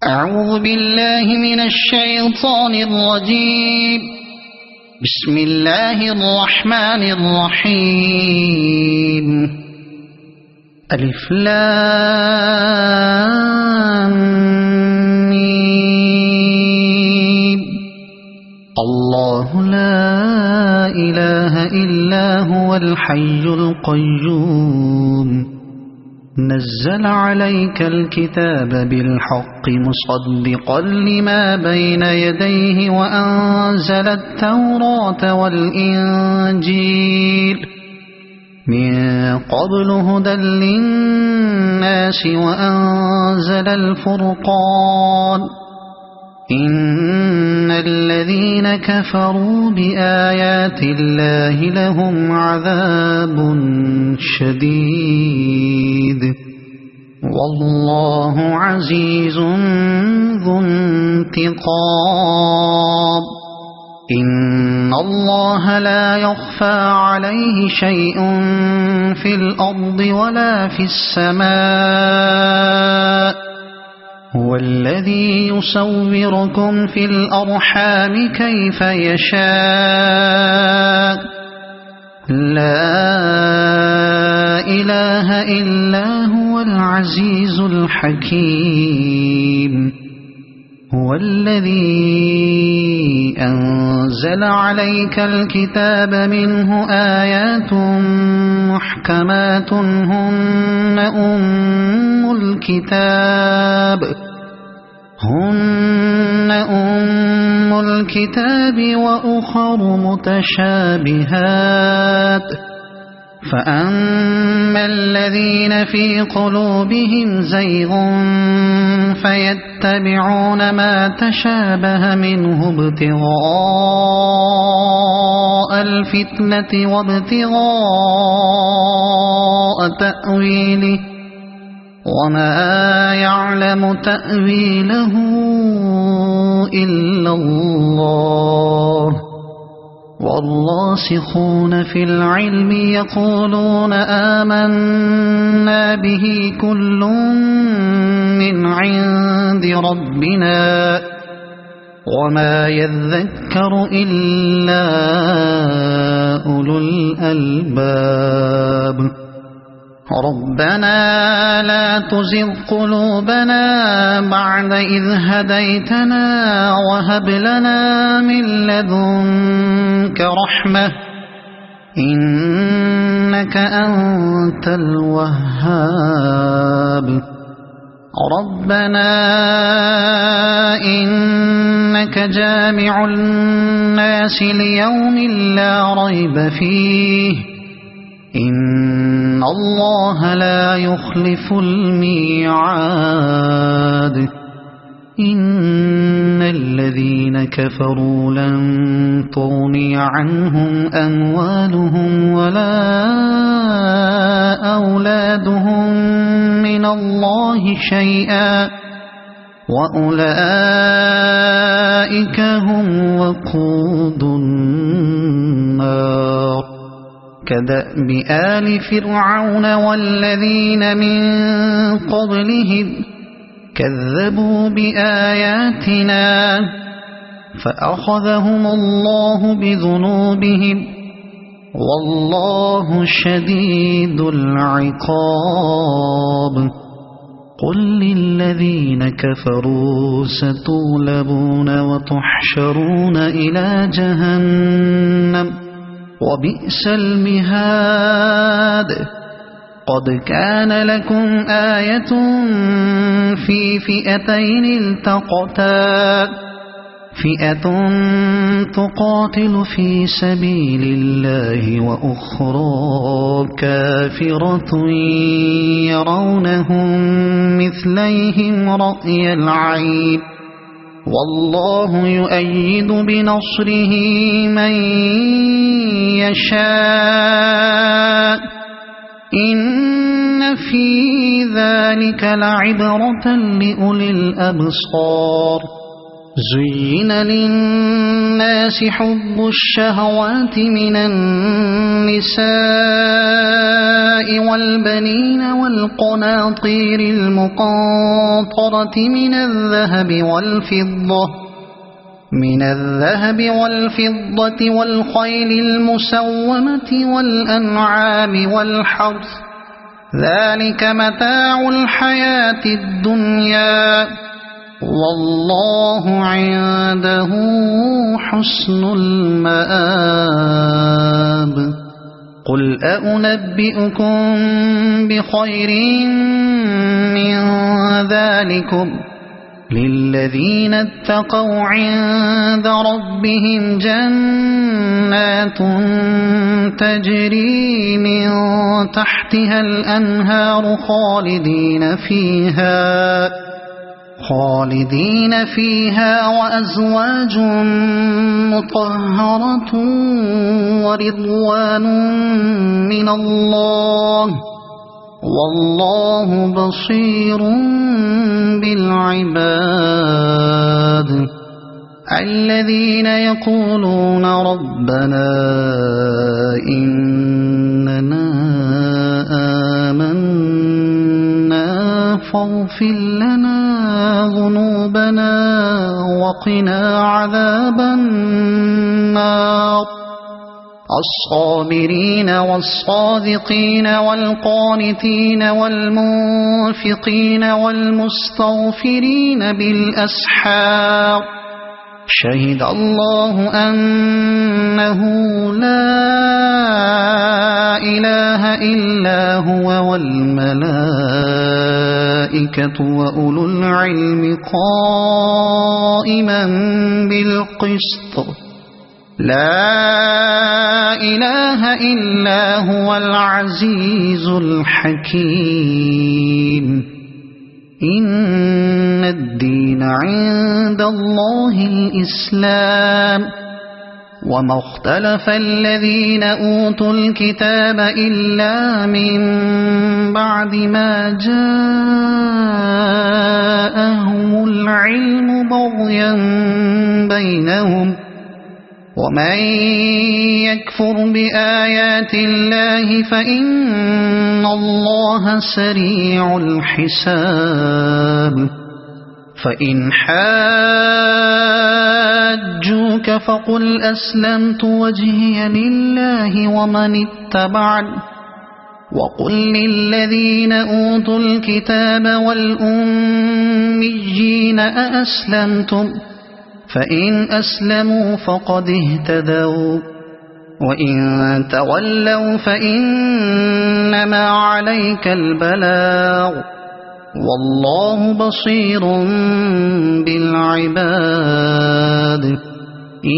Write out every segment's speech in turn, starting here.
أعوذ بالله من الشيطان الرجيم. بسم الله الرحمن الرحيم. ألف لام ميم. الله لا إله إلا هو الحي القيوم. نزل عليك الكتاب بالحق مصدقا لما بين يديه وأنزل التوراة والإنجيل من قبل هدى للناس وأنزل الفرقان. إن الذين كفروا بآيات الله لهم عذاب شديد والله عزيز ذو انتقام. إن الله لا يخفى عليه شيء في الأرض ولا في السماء. هو الذي يصوركم في الأرحام كيف يشاء. لا إله إلا هو العزيز الحكيم. هو الذي أنزل عليك الكتاب منه آيات محكمات هن أم الكتاب وأخر متشابهات. فأما الذين في قلوبهم زيغ فيتبعون ما تشابه منه ابتغاء الفتنة وابتغاء تأويله وما يعلم تأويله إلا الله. والراسخون في العلم يقولون آمنا به كل من عند ربنا وما يذكر إلا أولو الألباب. ربنا لا تزغ قلوبنا بعد إذ هديتنا وهب لنا من لدنك رحمة إنك أنت الوهاب. ربنا إنك جامع الناس ليوم لا ريب فيه إن الله لا يخلف الميعاد. إن الذين كفروا لن تغني عنهم أموالهم ولا أولادهم من الله شيئا وأولئك هم وقود النار. كدأب آل فرعون والذين من قبلهم كذبوا بآياتنا فأخذهم الله بذنوبهم والله شديد العقاب. قل للذين كفروا ستغلبون وتحشرون إلى جهنم وبئس المهاد. قد كان لكم آية في فئتين التقتا فئة تقاتل في سبيل الله وأخرى كافرة يرونهم مثليهم رأي العين والله يؤيد بنصره من يشاء. إن في ذلك لعبرة لأولي الأبصار. زين للناس حب الشهوات من النساء والبنين والقناطير المقنطرة من الذهب والفضة والخيل المسومة والأنعام والحرث ذلك متاع الحياة الدنيا والله عنده حسن المآب قل أنبئكم بخير من ذلكم للذين اتقوا عند ربهم جنات تجري من تحتها الأنهار خالدين فيها وأزواج مطهرة ورضوان من الله والله بصير بالعباد الذين يقولون ربنا إننا آمنا فاغفر لنا ذنوبنا وقنا عذاب النار الصابرين والصادقين والقانتين والمنفقين والمستغفرين بالأسحار شهد الله أنه لا إله إلا هو والملائكة وأولو العلم قائما بالقسط لا إله إلا هو العزيز الحكيم إن الدين عند الله الإسلام وما اختلف الذين أوتوا الكتاب إلا من بعد ما جاءهم العلم بغيا بينهم ومن يكفر بآيات الله فإن الله سريع الحساب فإن حاجوك فقل أسلمت وجهي لله ومن اتبعني وقل للذين أوتوا الكتاب والأميين أأسلمتم فإن أسلموا فقد اهتدوا وإن تولوا فإنما عليك البلاغ والله بصير بالعباد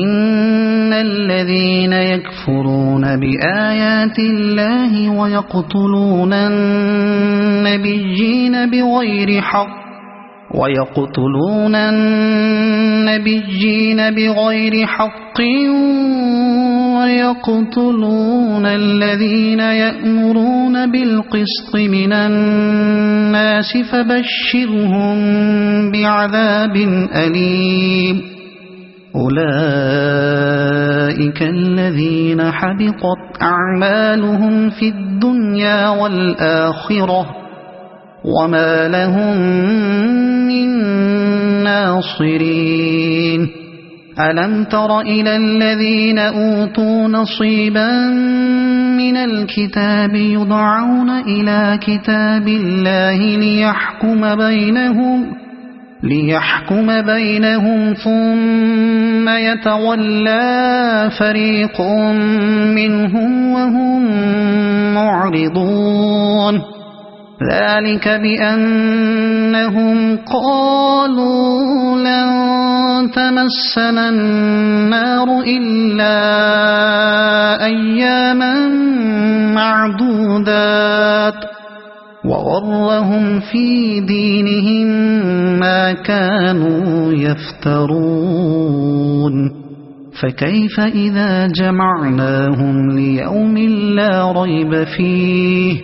إن الذين يكفرون بآيات الله ويقتلون النبيين بغير حق ويقتلون الذين يأمرون بالقسط من الناس فبشرهم بعذاب أليم أولئك الذين حبطت أعمالهم في الدنيا والآخرة وما لهم من ناصرين ألم تر إلى الذين أوتوا نصيبا من الكتاب يدعون إلى كتاب الله ليحكم بينهم ثم يتولى فريق منهم وهم معرضون ذلك بأنهم قالوا لن تمسنا النار إلا أياما معدودات وغرهم في دينهم ما كانوا يفترون فكيف إذا جمعناهم ليوم لا ريب فيه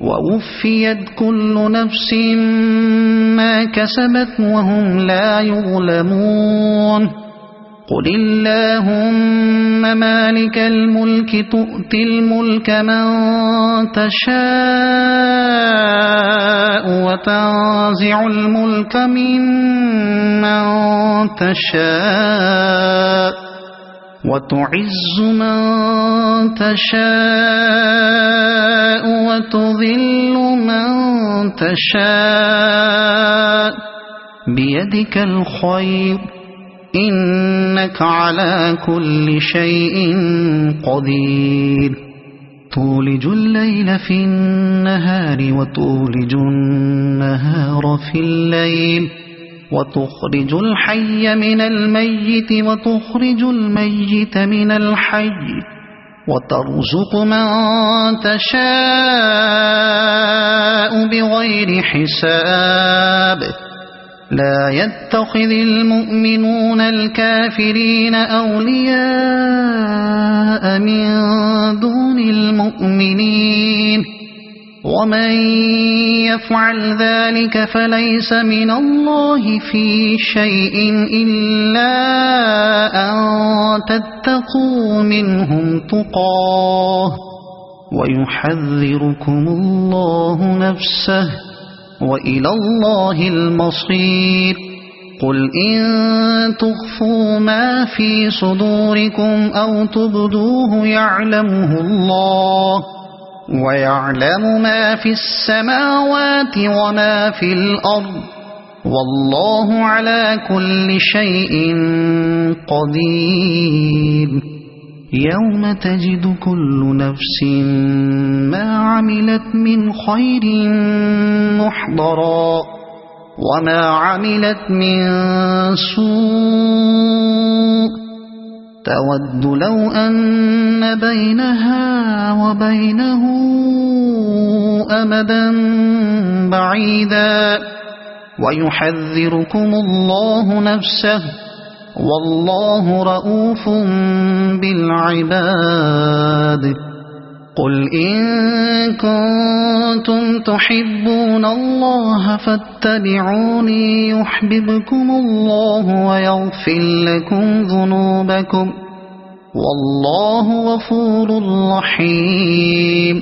ووفيت كل نفس ما كسبت وهم لا يظلمون قل اللهم مالك الملك تؤتي الملك من تشاء وتنزع الملك ممن تشاء وتعز من تشاء وتذل من تشاء بيدك الخير إنك على كل شيء قدير تولج الليل في النهار وتولج النهار في الليل وتخرج الحي من الميت وتخرج الميت من الحي وترزق من تشاء بغير حساب لا يتخذ المؤمنون الكافرين أولياء من دون المؤمنين ومن يفعل ذلك فليس من الله في شيء إلا أن تتقوا منهم تقاه ويحذركم الله نفسه وإلى الله المصير قل إن تخفوا ما في صدوركم أو تبدوه يعلمه الله ويعلم ما في السماوات وما في الأرض والله على كل شيء قدير يوم تجد كل نفس ما عملت من خير محضرا وما عملت من سوء تود لو أن بينها وبينه أمدا بعيدا ويحذركم الله نفسه والله رؤوف بالعباد قل إن كنتم تحبون الله فاتبعوني يحببكم الله ويغفر لكم ذنوبكم والله غفور رحيم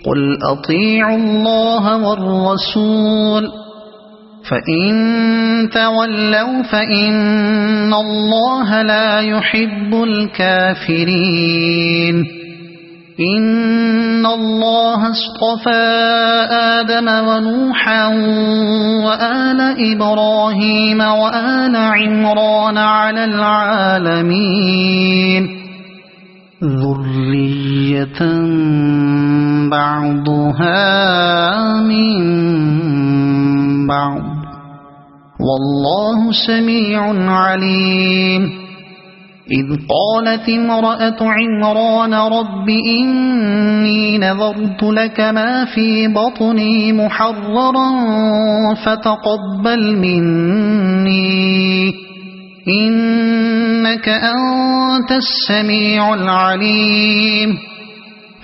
قل أطيعوا الله والرسول فإن تولوا فإن الله لا يحب الكافرين إن الله اصطفى آدم ونوحا وآل إبراهيم وآل عمران على العالمين ذرية بعضها من بعض والله سميع عليم إذ قالت امرأة عمران رب إني نذرت لك ما في بطني محررا فتقبل مني إنك أنت السميع العليم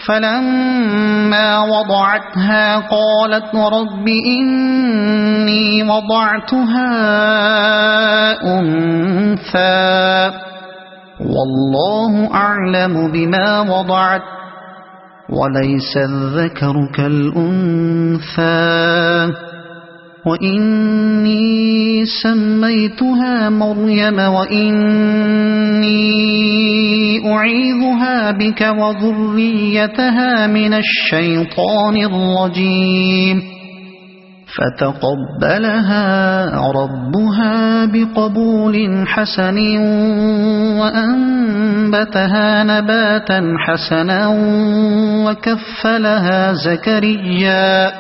فلما وضعتها قالت رب إني وضعتها أنثى والله أعلم بما وضعت وليس الذكر كالأنثى وإني سميتها مريم وإني أعيذها بك وذريتها من الشيطان الرجيم فتقبلها ربها بقبول حسن وأنبتها نباتا حسنا وكفلها زكريا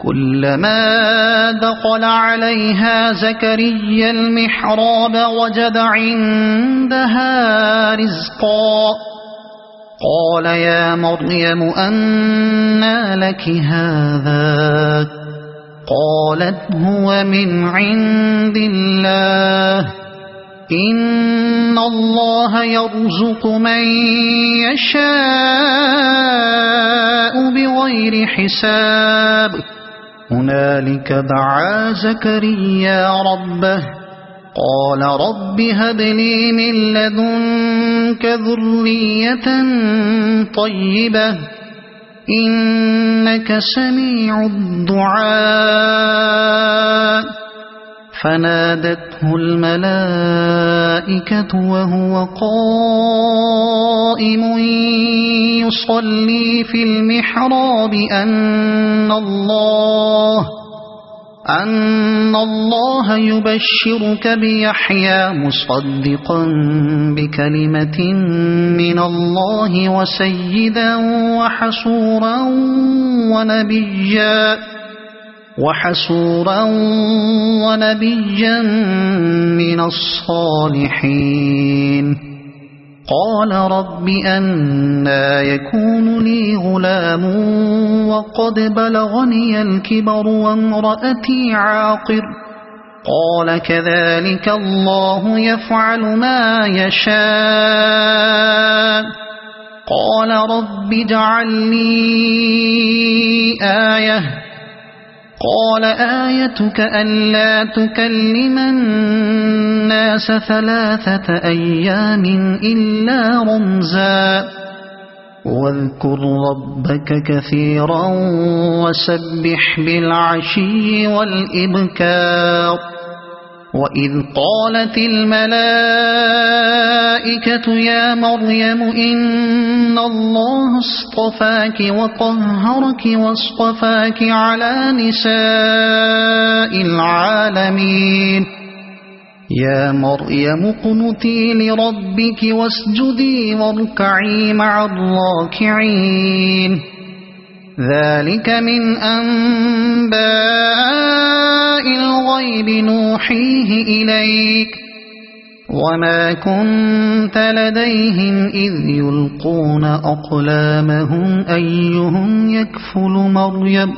كلما دخل عليها زكريا المحراب وجد عندها رزقا قال يا مريم أنى لك هذا قالت هو من عند الله إن الله يرزق من يشاء بغير حساب هنالك دعا زكريا ربه قال رب هب لي من لدنك ذرية طيبة إنك سميع الدعاء فنادته الملائكة وهو قائم يصلي في المحراب أن الله يبشرك بيحيى مصدقا بكلمة من الله وسيدا وحسورا ونبيا من الصالحين قال رب أنى يكون لي غلام وقد بلغني الكبر وامرأتي عاقر قال كذلك الله يفعل ما يشاء قال رب اجعل لي آية قال آيتك ألا تكلم الناس 3 أيام إلا رمزا واذكر ربك كثيرا وسبح بالعشي والإبكار وإذ قالت الملائكة يا مريم إن الله اصطفاك وطهرك واصطفاك على نساء العالمين يا مريم اقنتي لربك واسجدي واركعي مع الراكعين ذلك من أنباء الغيب نوحيه إليك وما كنت لديهم إذ يلقون أقلامهم أيهم يكفل مريم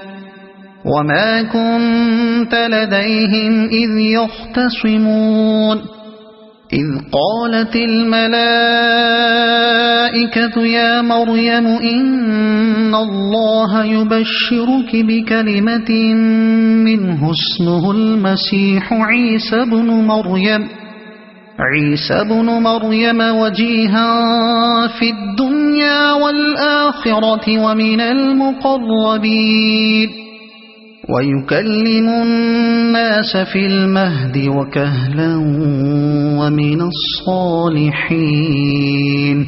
وما كنت لديهم إذ يختصمون إذ قالت الملائكة يا مريم إن الله يبشرك بكلمة منه اسمه المسيح عيسى بن مريم وجيها في الدنيا والآخرة ومن المقربين ويكلم الناس في المهد وكهلا ومن الصالحين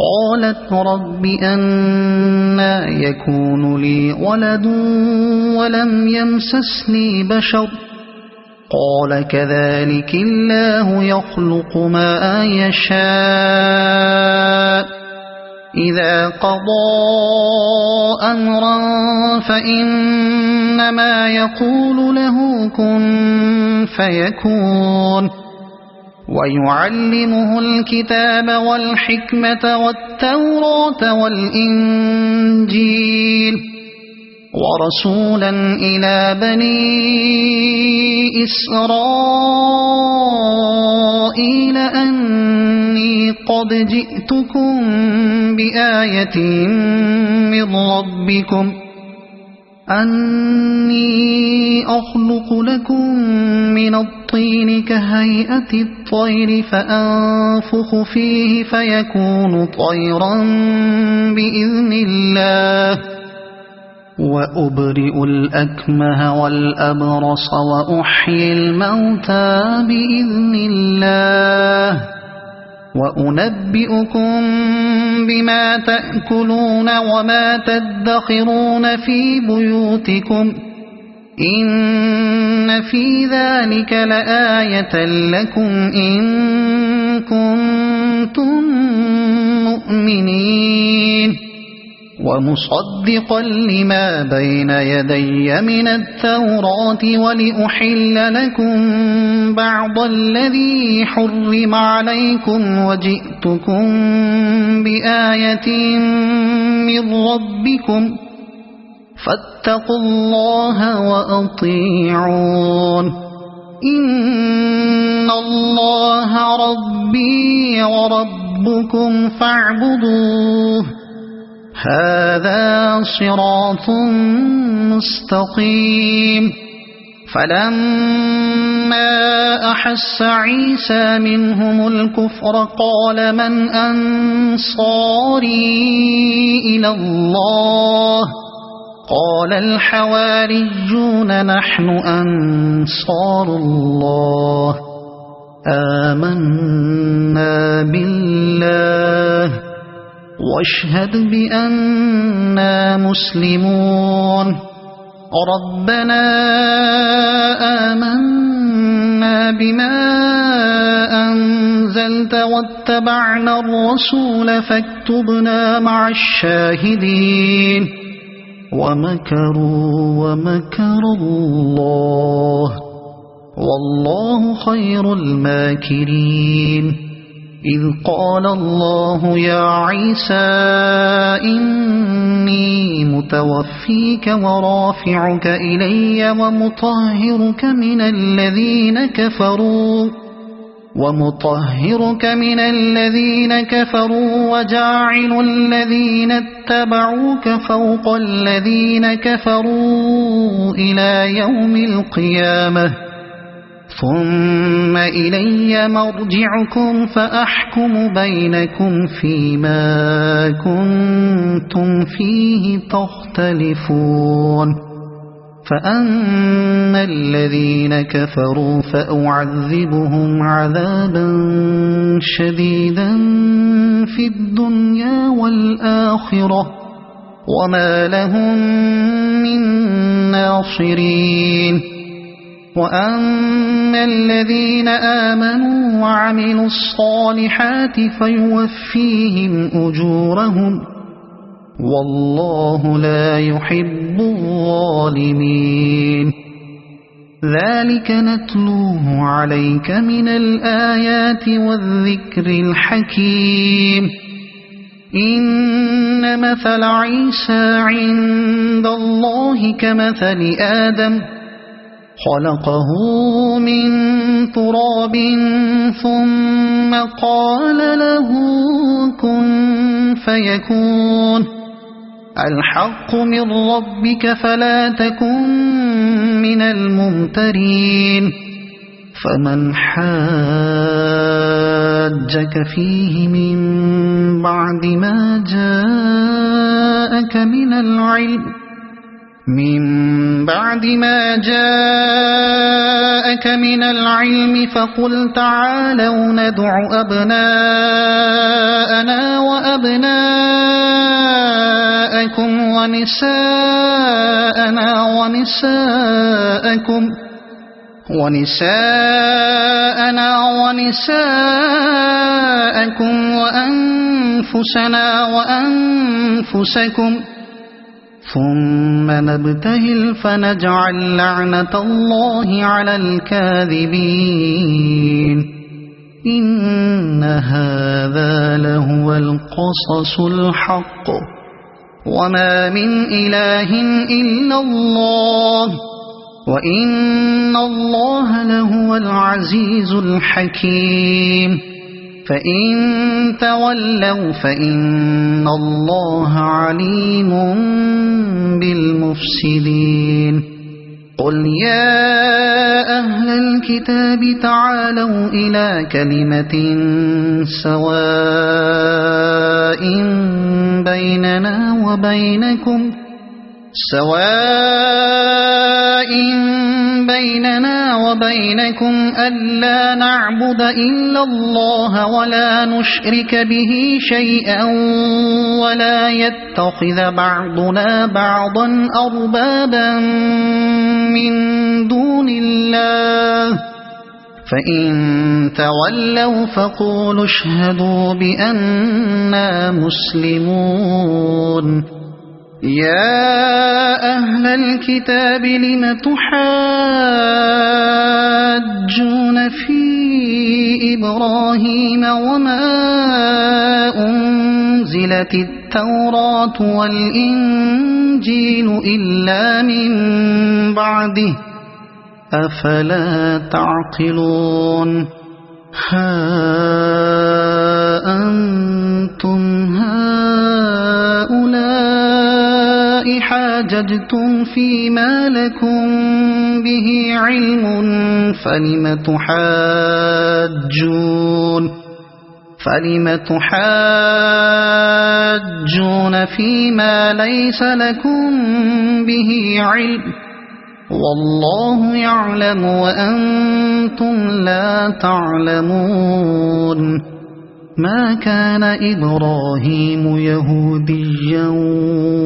قالت رب أنى يكون لي ولد ولم يمسسني بشر قال كذلك الله يخلق ما يشاء إذا قضى أمرا فإنما يقول له كن فيكون ويعلمه الكتاب والحكمة والتوراة والإنجيل ورسولا إلى بني إسرائيل أني قد جئتكم بآية من ربكم أني أخلق لكم من الطين كهيئة الطير فأنفخ فيه فيكون طيرا بإذن الله وأبرئ الأكمه والأبرص وأحيي الموتى بإذن الله وأنبئكم بما تأكلون وما تدخرون في بيوتكم إن في ذلك لآية لكم إن كنتم مؤمنين ومصدقا لما بين يدي من التوراة ولأحل لكم بعض الذي حرم عليكم وجئتكم بآية من ربكم فاتقوا الله وأطيعون إن الله الله ربي وربكم فاعبدوه هذا صراط مستقيم فلما أحس عيسى منهم الكفر قال من أنصاري إلى الله قال الحواريون نحن أنصار الله آمنا بالله واشهد بأننا مسلمون ربنا آمنا بما أنزلت واتبعنا الرسول فاكتبنا مع الشاهدين ومكروا ومكر الله والله خير الماكرين إذ قال الله يا عيسى إني متوفيك ورافعك إلي ومطهرك من الذين كفروا وجاعل الذين اتبعوك فوق الذين كفروا إلى يوم القيامة ثم إلي مرجعكم فأحكم بينكم فيما كنتم فيه تختلفون فأما الذين كفروا فأعذبهم عذابا شديدا في الدنيا والآخرة وما لهم من ناصرين وأما الذين آمنوا وعملوا الصالحات فيوفيهم أجورهم والله لا يحب الظالمين ذلك نتلوه عليك من الآيات والذكر الحكيم إن مثل عيسى عند الله كمثل آدم خلقه من تراب ثم قال له كن فيكون الحق من ربك فلا تكن من الممترين فمن حاجك فيه من بعد ما جاءك من العلم فقل تعالوا ندع أبناءنا وأبناءكم ونساءنا ونساءكم وأنفسنا وأنفسكم ثم نبتهل فنجعل لعنة الله على الكاذبين إن هذا لهو القصص الحق وما من إله إلا الله وإن الله لهو العزيز الحكيم فإن تولوا فإن الله عليم بالمفسدين قل يا أهل الكتاب تعالوا إلى كلمة سواء بيننا وبينكم ألا نعبد إلا الله ولا نشرك به شيئا ولا يتخذ بعضنا بعضا أربابا من دون الله فإن تولوا فقولوا اشهدوا بأننا مسلمون يا أهل الكتاب لم تحاجون في إبراهيم وما أنزلت التوراة والإنجيل إلا من بعده أفلا تعقلون ها أنتم هؤلاء حاججتم فيما لكم به علم فلم تحاجون فيما ليس لكم به علم والله يعلم وأنتم لا تعلمون ما كان إبراهيم يهوديا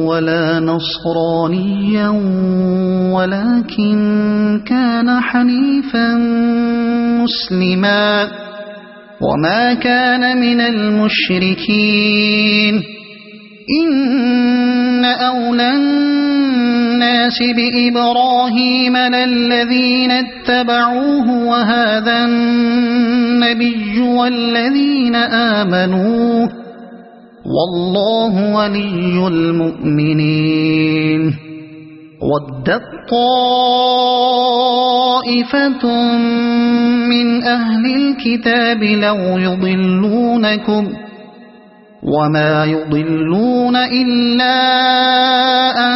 ولا نصرانيا ولكن كان حنيفا مسلما وما كان من المشركين إن أولى الناس بإبراهيم للذين اتبعوه وهذا النبي والذين آمنوا والله ولي المؤمنين ودت طائفة من أهل الكتاب لو يضلونكم وما يضلون إلا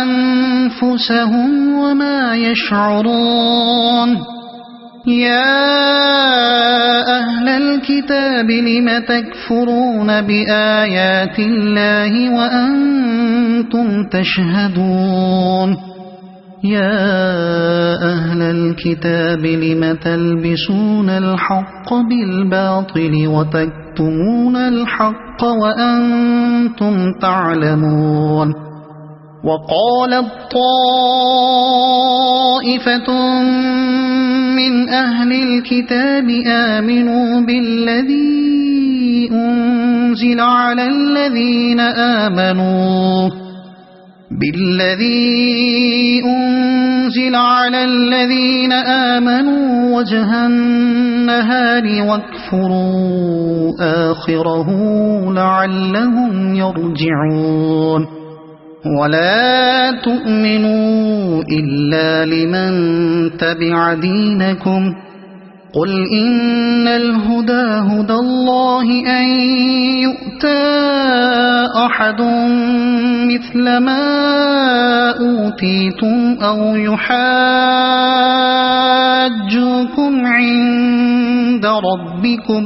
أنفسهم وما يشعرون يا أهل الكتاب لم تكفرون بآيات الله وأنتم تشهدون يا أهل الكتاب لم تلبسون الحق بالباطل وتكتمون الحق وأنتم تعلمون وقالت طائفة من أهل الكتاب آمنوا بالذي أنزل على الذين آمنوا وجه النهار واكفروا آخره لعلهم يرجعون ولا تؤمنوا إلا لمن تبع دينكم قل إن الهدى هدى الله أن يؤتى أحد مثل ما أوتيتم أو يحاجوكم عند ربكم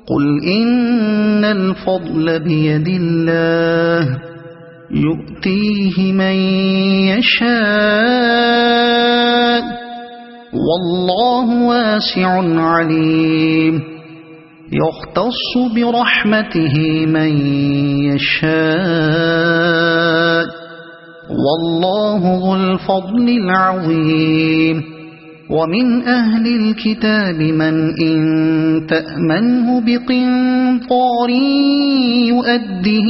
قل إن الفضل بيد الله يؤتيه من يشاء والله واسع عليم يختص برحمته من يشاء والله ذو الفضل العظيم ومن أهل الكتاب من إن تأمنه بقنطار يؤده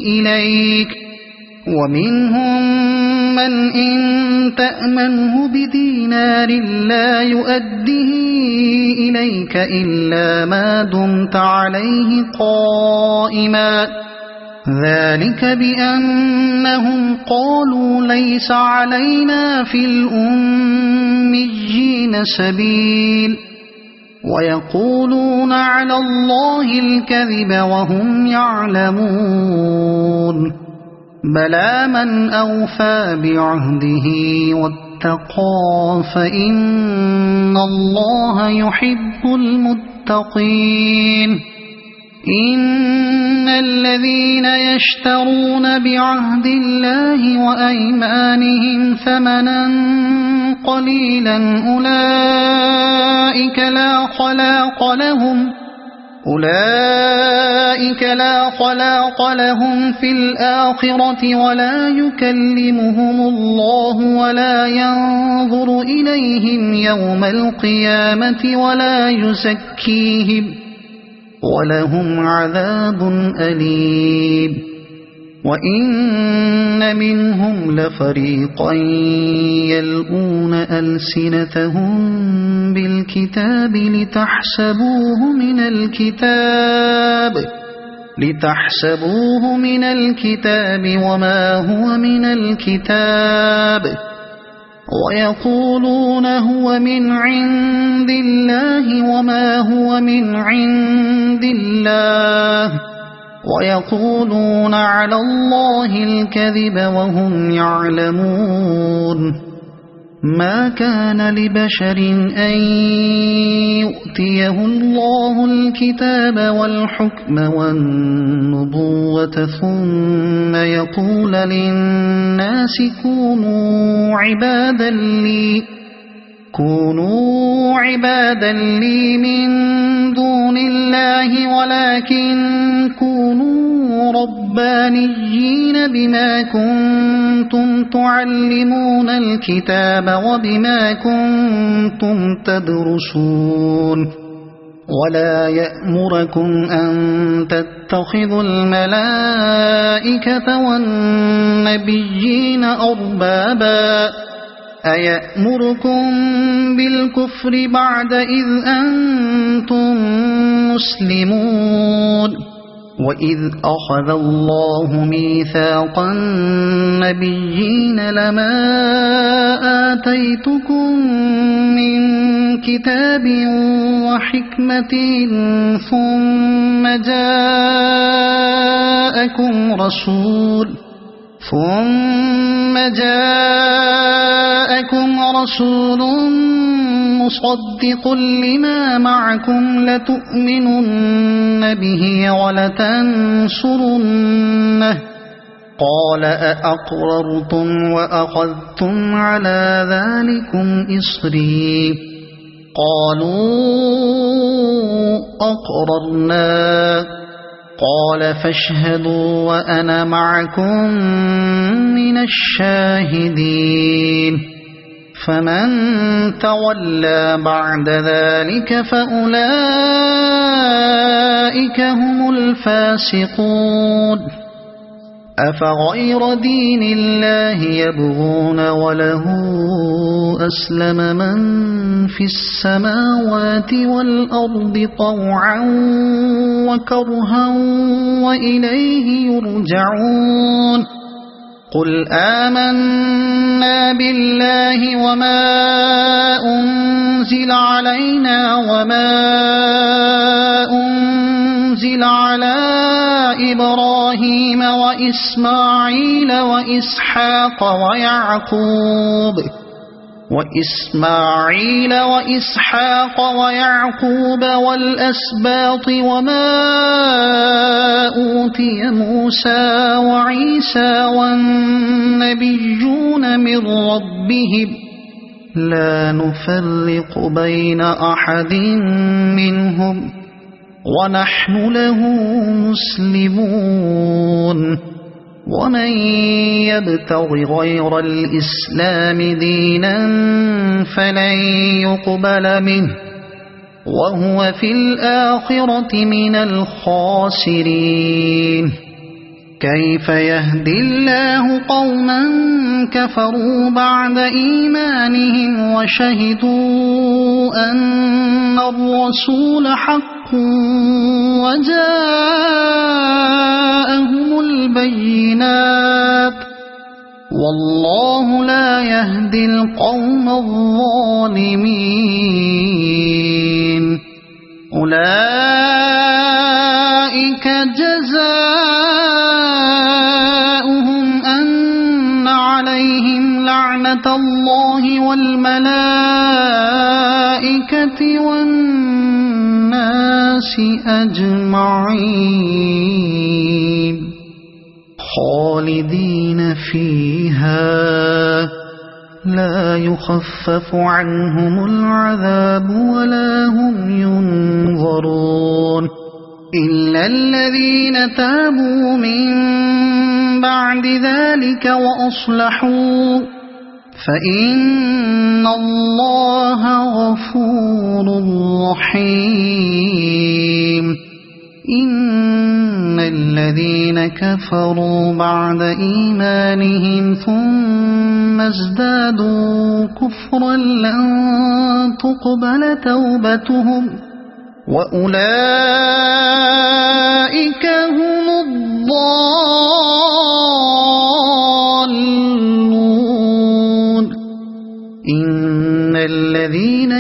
إليك ومنهم من إن تأمنه بدينار لا يؤده إليك إلا ما دمت عليه قائما ذلك بأنهم قالوا ليس علينا في الأميين سبيل ويقولون على الله الكذب وهم يعلمون بلى من أوفى بعهده واتقى فإن الله يحب المتقين إن الذين يشترون بعهد الله وأيمانهم ثمنا قليلا أولئك لا خلاق لهم في الآخرة ولا يكلمهم الله ولا ينظر إليهم يوم القيامة ولا يزكيهم ولهم عذاب أليم وإن منهم لفريقا يلؤون ألسنتهم بالكتاب لتحسبوه من الكتاب وما هو من الكتاب ويقولون هو من عند الله وما هو من عند الله ويقولون على الله الكذب وهم يعلمون ما كان لبشر أن يؤتيه الله الكتاب والحكم والنبوة ثم يقول للناس كونوا عبادا لي من دون الله ولكن كونوا ربانيين بما كنتم تعلمون الكتاب وبما كنتم تدرسون ولا يأمركم أن تتخذوا الملائكة والنبيين أربابا أيأمركم بالكفر بعد إذ أنتم مسلمون وإذ أخذ الله ميثاق النبيين لما آتيتكم من كتاب وحكمة ثم جاءكم رسول مصدق لما معكم لتؤمنن به ولتنصرنه قال أأقررتم وأخذتم على ذلكم إصري قالوا أقررنا قال فاشهدوا وأنا معكم من الشاهدين فمن تولى بعد ذلك فأولئك هم الفاسقون أفغير دين الله يبغون وله أسلم من في السماوات والأرض طوعا وكرها وإليه يرجعون قل آمنا بالله وما أنزل علينا وما أنزل على إبراهيم وإسماعيل وإسحاق ويعقوب والأسباط وما أوتي موسى وعيسى والنبيون من ربهم لا نفرق بين أحد منهم ونحن له مسلمون ومن يبتغ غير الإسلام دينا فلن يقبل منه وهو في الآخرة من الخاسرين كيف يهدي الله قوما كفروا بعد إيمانهم وشهدوا أن الرسول حق وجاءهم البينات والله لا يهدي القوم الظالمين أولئك جزاؤهم أن عليهم لعنة الله والملائكة والناس أجمعين خالدين فيها لا يخفف عنهم العذاب ولا هم ينظرون إلا الذين تابوا من بعد ذلك وأصلحوا فإن الله غفور رحيم إن الذين كفروا بعد إيمانهم ثم ازدادوا كفرا لن تقبل توبتهم وأولئك هم الضالون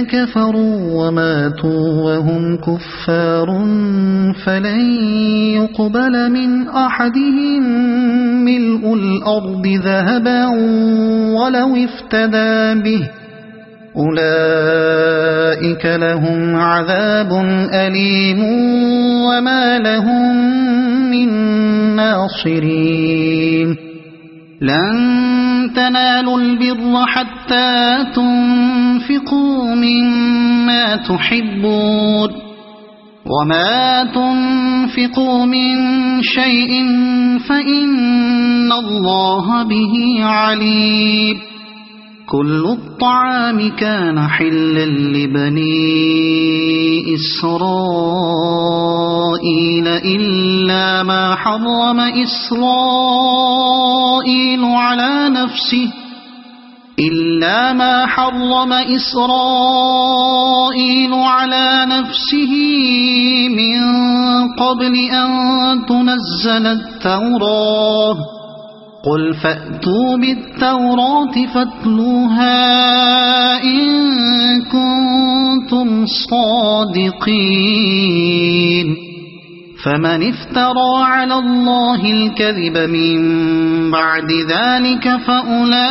كفروا وماتوا وهم كفار فلن يقبل من أحدهم ملء الأرض ذهبا ولو افتدى به أولئك لهم عذاب أليم وما لهم من ناصرين لن تنالوا البر حتى تنفقوا مما تحبون وما تنفقوا من شيء فإن الله به عليم كل الطعام كان حلا لبني إسرائيل إلا ما حرم إسرائيل على نفسه من قبل أن تنزل التوراة قل فأتوا بالتوراة فاتلوها إن كنتم صادقين فمن افترى على الله الكذب من بعد ذلك فأولئك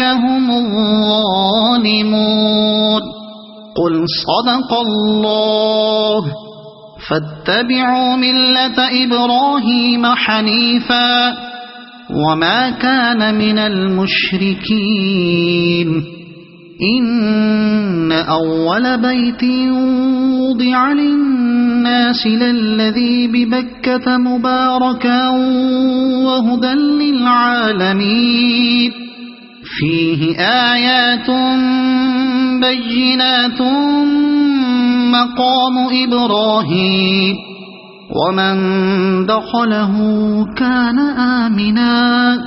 هم الظالمون قل صدق الله فاتبعوا ملة إبراهيم حنيفا وما كان من المشركين إن أول بيت وضع للناس للذي ببكة مباركا وهدى للعالمين فيه آيات بينات مقام إبراهيم ومن دخله كان آمنا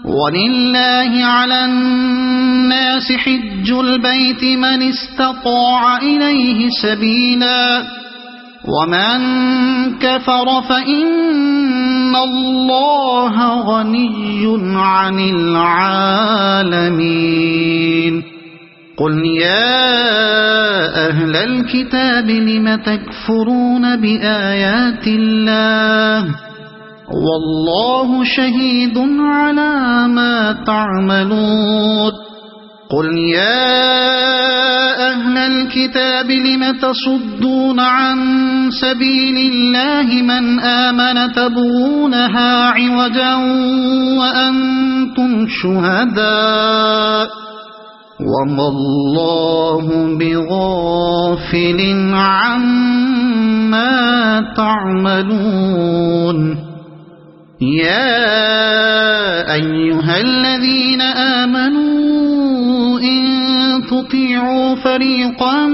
ولله على الناس حج البيت من استطاع إليه سبيلا ومن كفر فإن الله غني عن العالمين قل يا أهل الكتاب لم تكفرون بآيات الله والله شهيد على ما تعملون قل يا أهل الكتاب لم تصدون عن سبيل الله من آمن تبغونها عوجا وأنتم شهداء وما الله بغافل عما تعملون يا أيها الذين آمنوا إن تطيعوا فريقا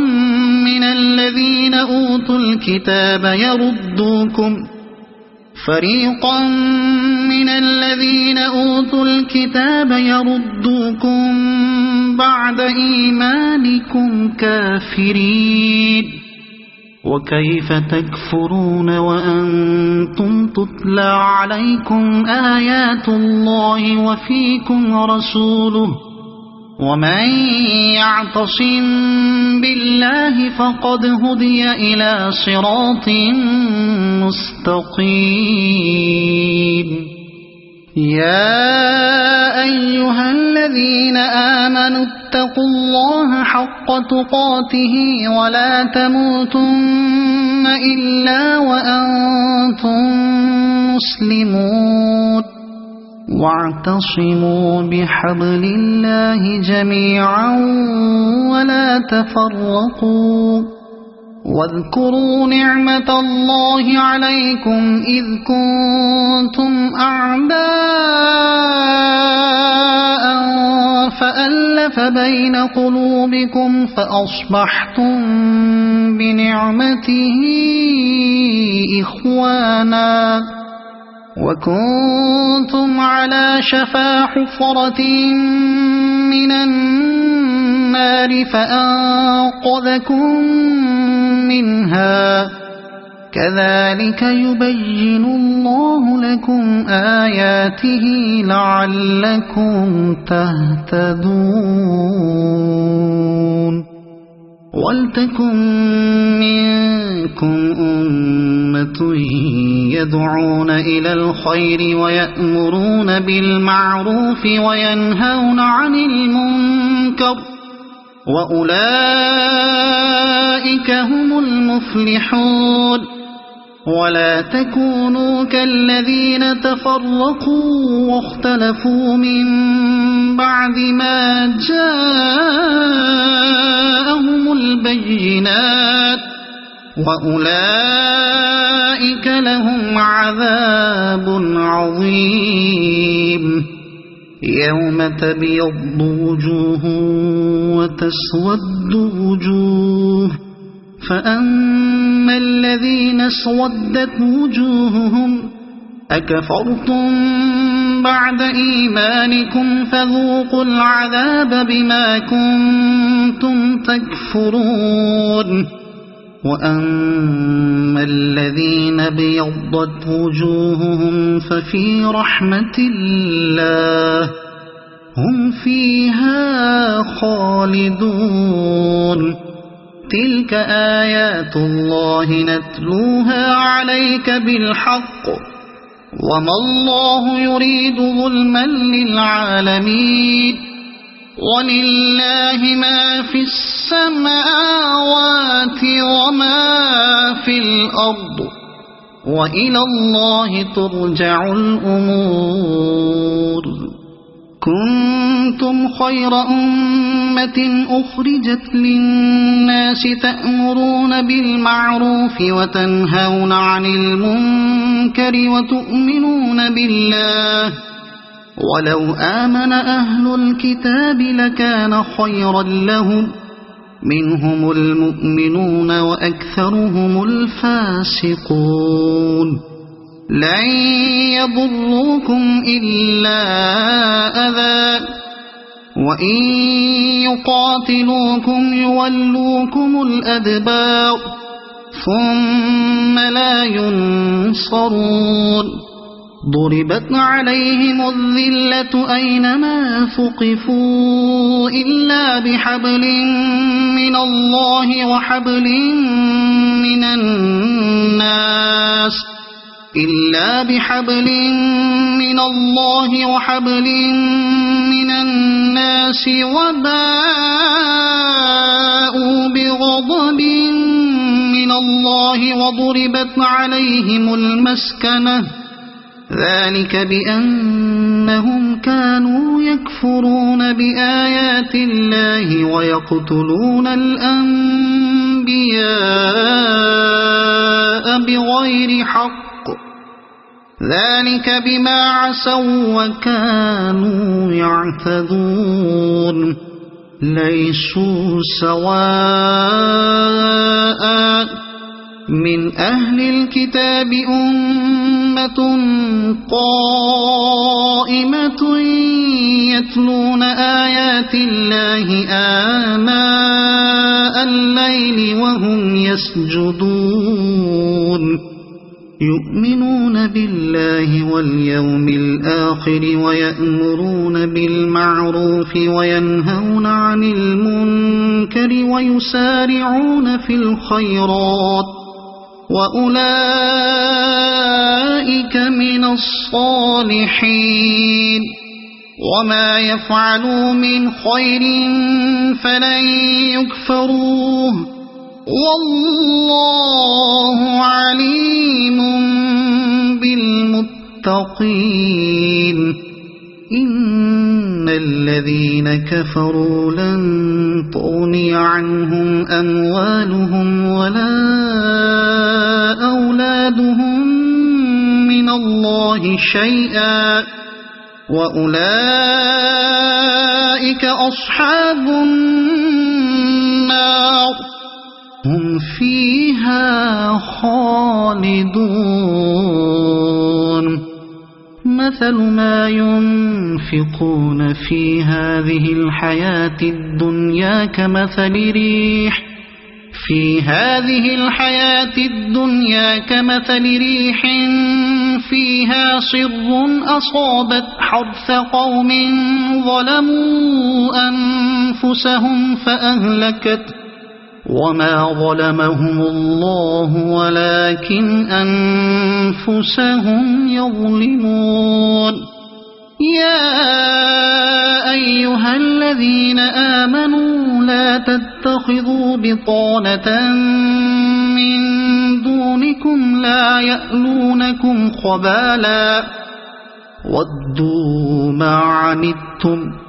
من الذين أوتوا الكتاب يردوكم بعد إيمانكم كافرين وكيف تكفرون وأنتم تتلى عليكم آيات الله وفيكم رسوله ومن يعتصم بالله فقد هدي إلى صراط مستقيم يا أيها الذين آمنوا اتقوا الله حق تقاته ولا تموتن إلا وأنتم مسلمون واعتصموا بحبل الله جميعا ولا تفرقوا واذكروا نعمة الله عليكم إذ كنتم أعداء فألف بين قلوبكم فأصبحتم بنعمته إخوانا وكنتم على شفا حفرة من النار فأنقذكم منها كذلك يبين الله لكم آياته لعلكم تهتدون ولتكن منكم أمة يدعون إلى الخير ويأمرون بالمعروف وينهون عن المنكر وأولئك هم المفلحون ولا تكونوا كالذين تفرقوا واختلفوا من بعد ما جاءهم البينات وأولئك لهم عذاب عظيم يوم تبيض وجوه وتسود وجوه فأما الذين اسودت وجوههم أكفرتم بعد إيمانكم فذوقوا العذاب بما كنتم تكفرون وأما الذين ابيضت وجوههم ففي رحمة الله هم فيها خالدون تلك آيات الله نتلوها عليك بالحق وما الله يريد ظلما للعالمين ولله ما في السماوات وما في الأرض وإلى الله ترجع الأمور كنتم خير أمة أخرجت للناس تأمرون بالمعروف وتنهون عن المنكر وتؤمنون بالله ولو آمن أهل الكتاب لكان خيرا لهم منهم المؤمنون وأكثرهم الفاسقون لن يضروكم إلا أذى وإن يقاتلوكم يولوكم الأدبار ثم لا ينصرون ضربت عليهم الذلة أينما ثقفوا إلا بحبل من الله وحبل من الناس وباءوا بغضب من الله وضربت عليهم المسكنة ذلك بأنهم كانوا يكفرون بآيات الله ويقتلون الأنبياء بغير حق ذلك بما عصوا وكانوا يعتدون ليسوا سواء من أهل الكتاب أمة قائمة يتلون آيات الله آناء الليل وهم يسجدون يؤمنون بالله واليوم الآخر ويأمرون بالمعروف وينهون عن المنكر ويسارعون في الخيرات وأولئك من الصالحين وما يفعلوا من خير فلن يكفروه والله عليم بالمتقين إن الذين كفروا لن تغني عنهم أموالهم ولا أولادهم من الله شيئا وأولئك أصحاب النار هم فيها خالدون مثل ما ينفقون في هذه الحياة الدنيا كمثل ريح في هذه الحياة الدنيا كمثل ريح فيها صر أصابت حرث قوم ظلموا أنفسهم فأهلكت وما ظلمهم الله ولكن أنفسهم يظلمون يا أيها الذين آمنوا لا تتخذوا بطانة من دونكم لا يألونكم خبالا ودوا ما عنتم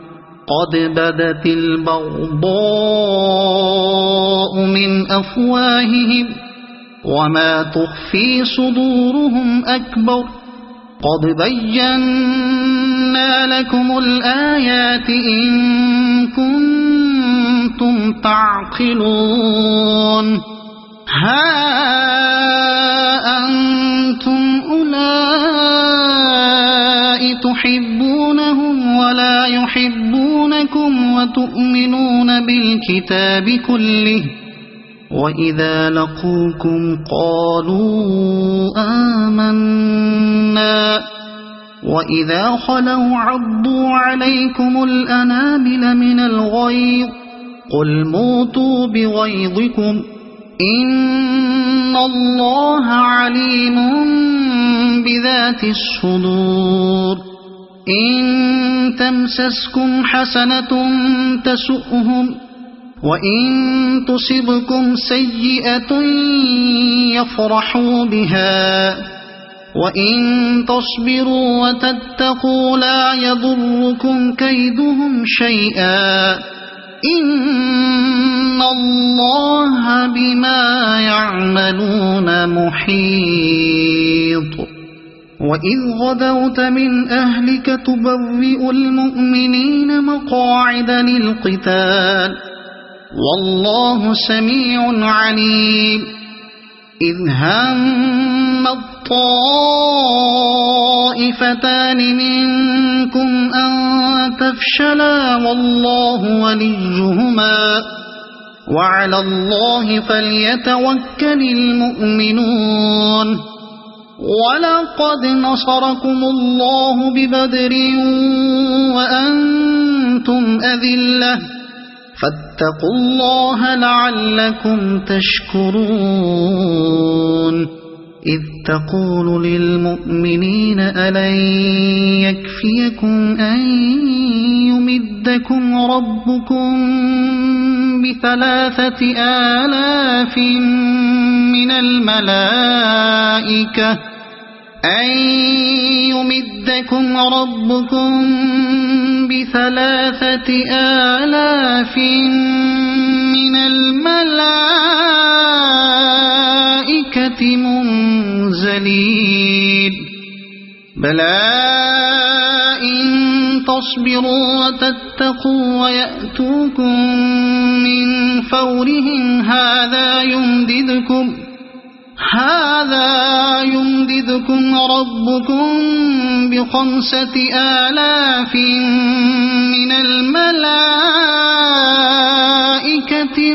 قد بدت البغضاء من أفواههم وما تخفي صدورهم أكبر قد بينا لكم الآيات إن كنتم تعقلون ها أنتم أولئك تحبونهم ولا يحبونكم وتؤمنون بالكتاب كله وإذا لقوكم قالوا آمنا وإذا خلوا عضوا عليكم الأنامل من الغيظ قل موتوا بغيظكم إن الله عليم بذات الصدور إن تمسسكم حسنة تسؤهم وإن تصبكم سيئة يفرحوا بها وإن تصبروا وتتقوا لا يضركم كيدهم شيئا إن الله بما يعملون محيط وإذ غدوت من أهلك تبوئ المؤمنين مقاعد للقتال والله سميع عليم إذ هم الطائفتان منكم أن تفشلا والله وليهما وعلى الله فليتوكل المؤمنون ولقد نصركم الله ببدر وأنتم أذلة فاتقوا الله لعلكم تشكرون إذ تقول للمؤمنين ألن يكفيكم أن يمدكم ربكم ب3,000 من الملائكة أن يمدكم ربكم ب3,000 من الملائكة منزلين بلى إن تصبروا وتتقوا ويأتوكم من فورهم هذا يمددكم ربكم ب5,000 من الملائكة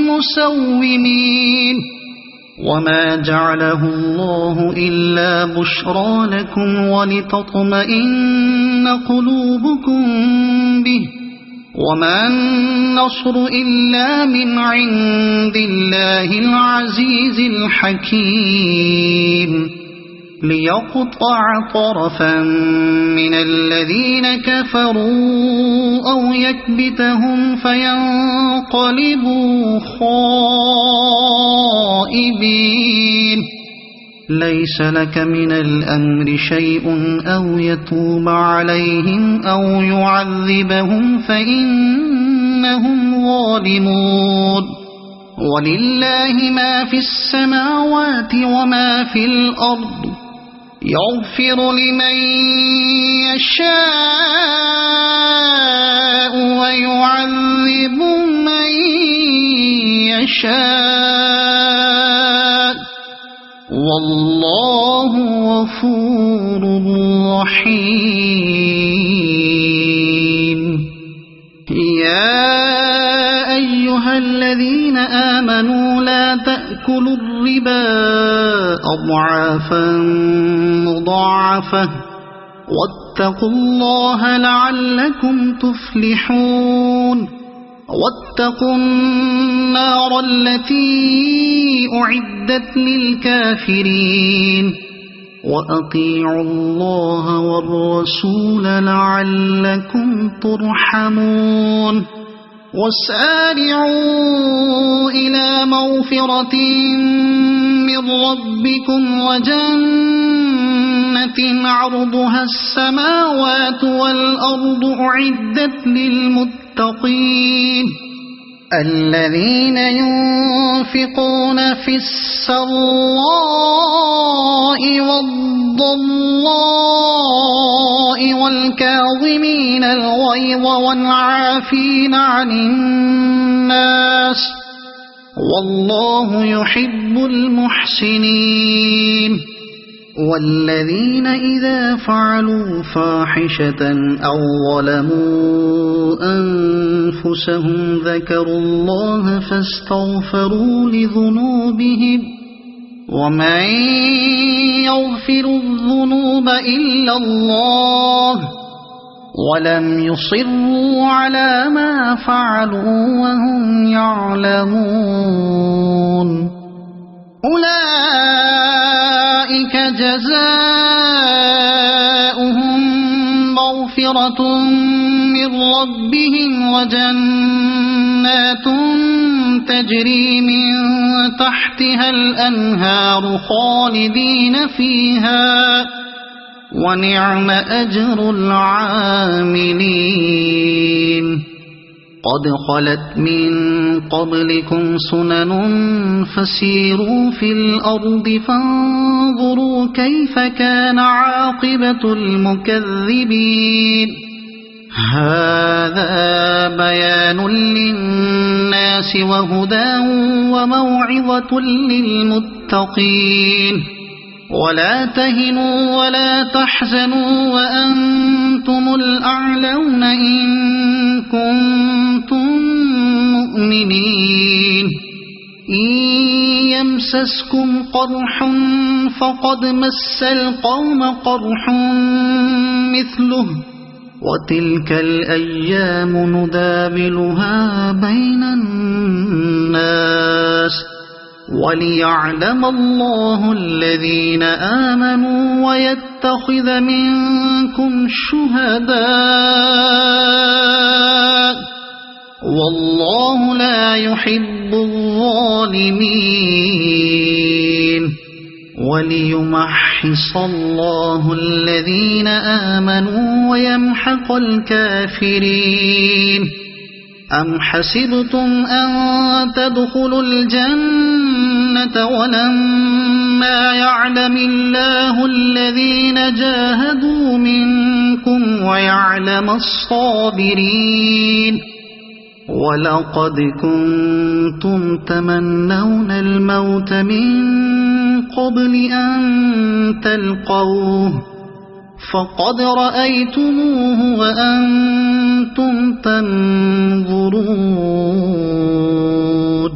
مسومين وما جعله الله إلا بشرى لكم ولتطمئن قلوبكم به وما النصر إلا من عند الله العزيز الحكيم ليقطع طرفا من الذين كفروا أو يكبتهم فينقلبوا خائبين ليس لك من الأمر شيء أو يتوب عليهم أو يعذبهم فإنهم ظالمون ولله ما في السماوات وما في الأرض يغفر لمن يشاء ويعذب من يشاء والله غفور رحيم يا أيها الذين آمنوا لا تأكلوا الربا أضعافا مضاعفة واتقوا الله لعلكم تفلحون واتقوا النار التي أعدت للكافرين وأطيعوا الله والرسول لعلكم ترحمون وسارعوا إلى مغفرة من ربكم وجنة عرضها السماوات والأرض أعدت للمتقين الذين ينفقون في السراء والضراء والكاظمين الغيظ والعافين عن الناس والله يحب المحسنين والذين إذا فعلوا فاحشة أو ظلموا أنفسهم ذكروا الله فاستغفروا لذنوبهم ومن يغفر الذنوب إلا الله ولم يصروا على ما فعلوا وهم يعلمون أولئك جزاؤهم مغفرة من ربهم وجنات تجري من تحتها الأنهار خالدين فيها ونعم أجر العاملين قد خلت من قبلكم سنن فسيروا في الأرض فانظروا كيف كان عاقبة المكذبين هذا بيان للناس وهدى وموعظة للمتقين ولا تهنوا ولا تحزنوا وأنتم الأعلون إن كنتم مؤمنين إن يمسسكم قرح فقد مس القوم قرح مثله وتلك الأيام نداولها بين الناس وليعلم الله الذين آمنوا ويتخذ منكم شهداء والله لا يحب الظالمين وليمحص الله الذين آمنوا ويمحق الكافرين أم حسبتم أن تدخلوا الجنة ولما يعلم الله الذين جاهدوا منكم ويعلم الصابرين ولقد كنتم تمنون الموت من قبل أن تلقوه فقد رأيتموه وأنتم تنظرون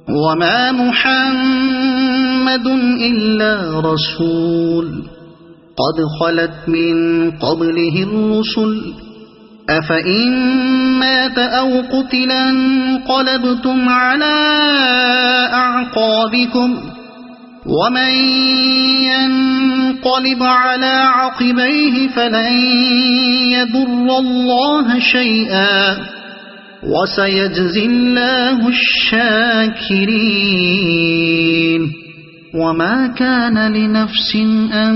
وما محمد إلا رسول قد خلت من قبله الرسل أفإن مات أو قتل انقلبتم على أعقابكم ومن ينقلب على عقبيه فلن يضر الله شيئا وسيجزي الله الشاكرين وما كان لنفس أن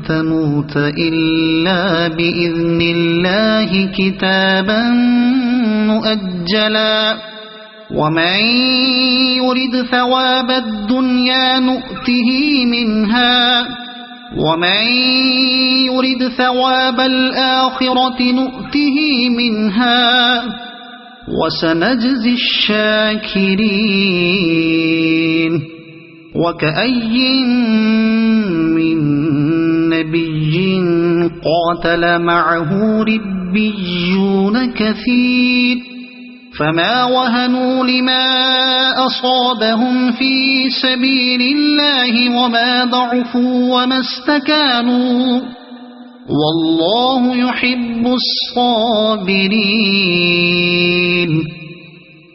تموت إلا بإذن الله كتابا مؤجلا ومن يرد ثواب الدنيا نؤته منها ومن يرد ثواب الآخرة نؤته منها وسنجزي الشاكرين وكأي من نبي قاتل معه ربيون كثير فما وهنوا لما أصابهم في سبيل الله وما ضعفوا وما استكانوا والله يحب الصابرين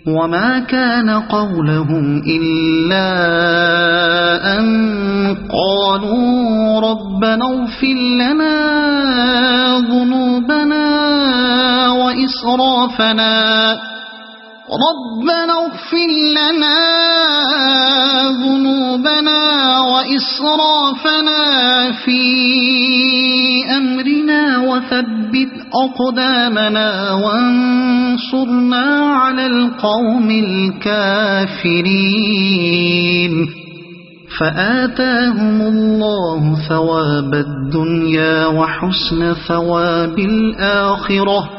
وما كان قولهم إلا أن قالوا ربنا اغفر لنا ذنوبنا وإسرافنا في أمرنا وثبت أقدامنا وانصرنا على القوم الكافرين فآتاهم الله ثواب الدنيا وحسن ثواب الآخرة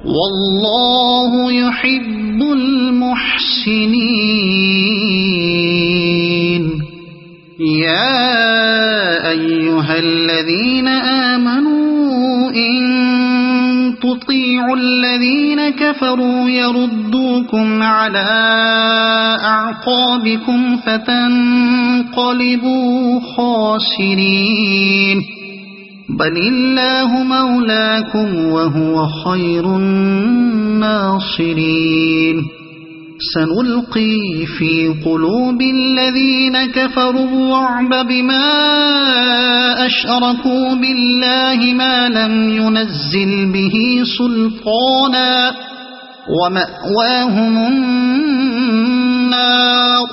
والله يحب المحسنين يا أيها الذين آمنوا إن تطيعوا الذين كفروا يردوكم على أعقابكم فتنقلبوا خاسرين بل الله مولاكم وهو خير الناصرين سنلقي في قلوب الذين كفروا الرعب بما أشركوا بالله ما لم ينزل به سلطانا ومأواهم النار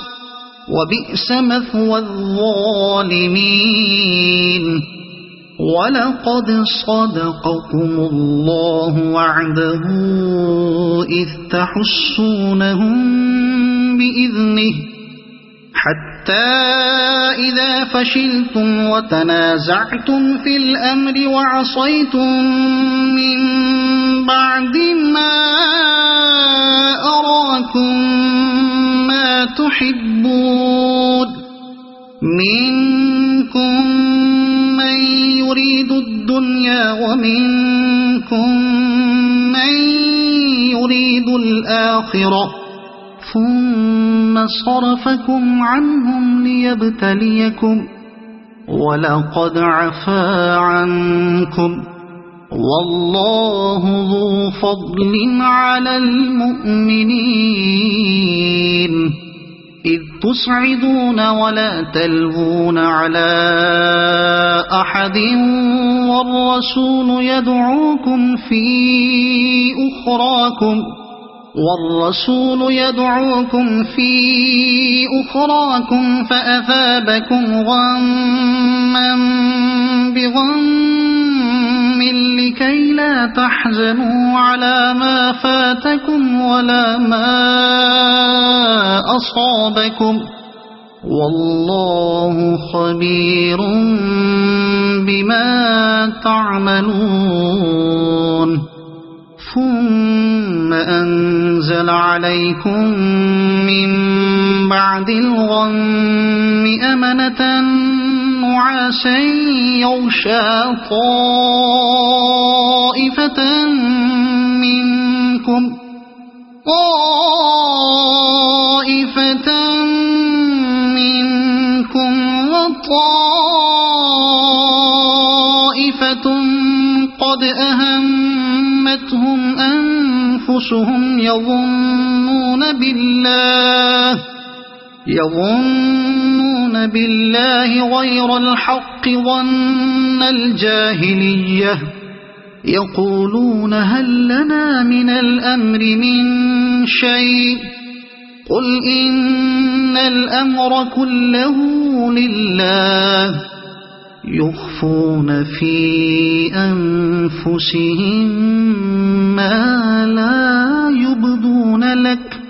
وبئس مثوى الظالمين ولقد صدقكم الله وعده إذ تحسونهم بإذنه حتى إذا فشلتم وتنازعتم في الأمر وعصيتم من بعد ما أراكم ما تحبون منكم من يريد الدنيا ومنكم من يريد الآخرة ثم صرفكم عنهم ليبتليكم ولقد عفا عنكم والله ذو فضل على المؤمنين إذ تصعدون ولا تلوون على أحد والرسول يدعوكم في أخراكم فأثابكم غما بغم لكي لا تحزنوا على ما فاتكم ولا ما أصابكم والله خبير بما تعملون ثم أنزل عليكم من بعد الغم أمنة نعاسا يغشى طائفة منكم وطائفة قد أهمتهم أنفسهم يظنون بالله غير الحق ظن الجاهلية يقولون هل لنا من الأمر من شيء قل إن الأمر كله لله يخفون في أنفسهم ما لا يبدون لك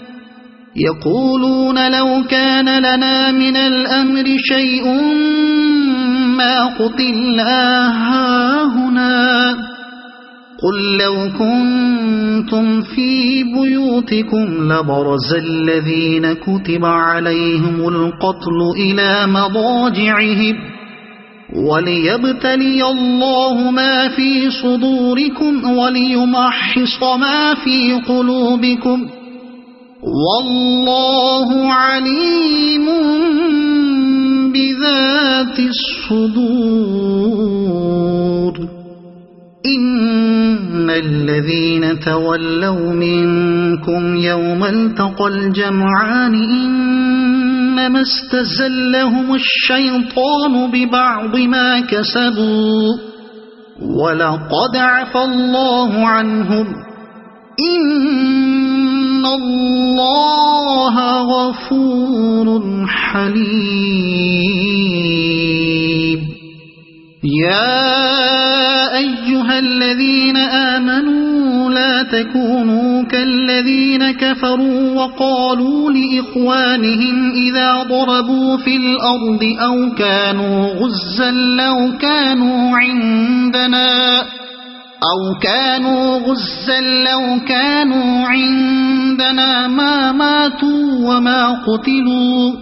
يقولون لو كان لنا من الأمر شيء ما قتلنا هاهنا قل لو كنتم في بيوتكم لبرز الذين كتب عليهم القتل إلى مضاجعهم وليبتلي الله ما في صدوركم وليمحص ما في قلوبكم والله عليم بذات الصدور إن الذين تولوا منكم يوم التقى الجمعان إنما استزلهم الشيطان ببعض ما كسبوا ولقد عفى الله عنهم إن الله غفور حليم يا أيها الذين آمنوا لا تكونوا كالذين كفروا وقالوا لإخوانهم إذا ضربوا في الأرض أو كانوا غزا لو كانوا عندنا ما ماتوا وما قتلوا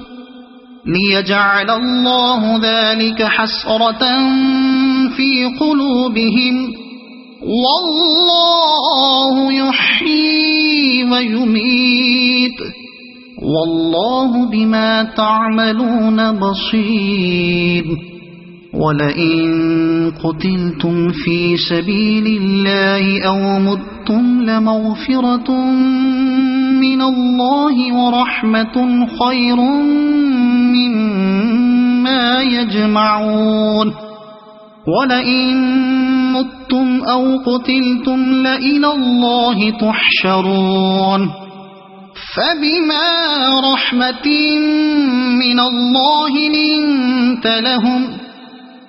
ليجعل الله ذلك حسرة في قلوبهم والله يحيي ويميت والله بما تعملون بصير ولئن قتلتم في سبيل الله أو متم لمغفرة من الله ورحمة خير مما يجمعون ولئن متم أو قتلتم لإلى الله تحشرون فبما رحمة من الله لنت لهم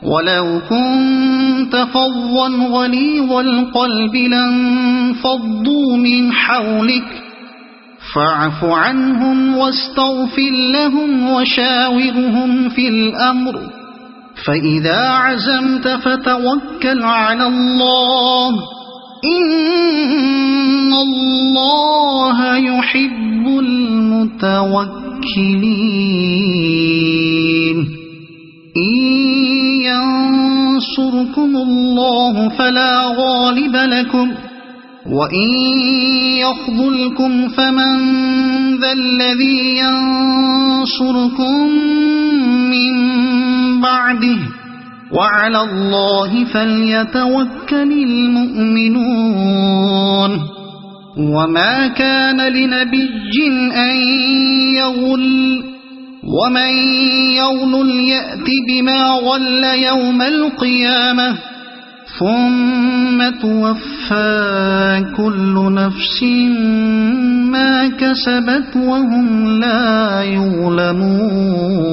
ولو كنت فظا غليظ القلب لانفضوا من حولك فاعف عنهم واستغفر لهم وشاورهم في الأمر فإذا عزمت فتوكل على الله إن الله يحب المتوكلين إن ينصركم الله فلا غالب لكم وإن يخذلكم فمن ذا الذي ينصركم من بعده وعلى الله فليتوكل المؤمنون وما كان لنبي أن يغل ومن يغل يأت بما غل يوم القيامة ثم توفى كل نفس ما كسبت وهم لا يظلمون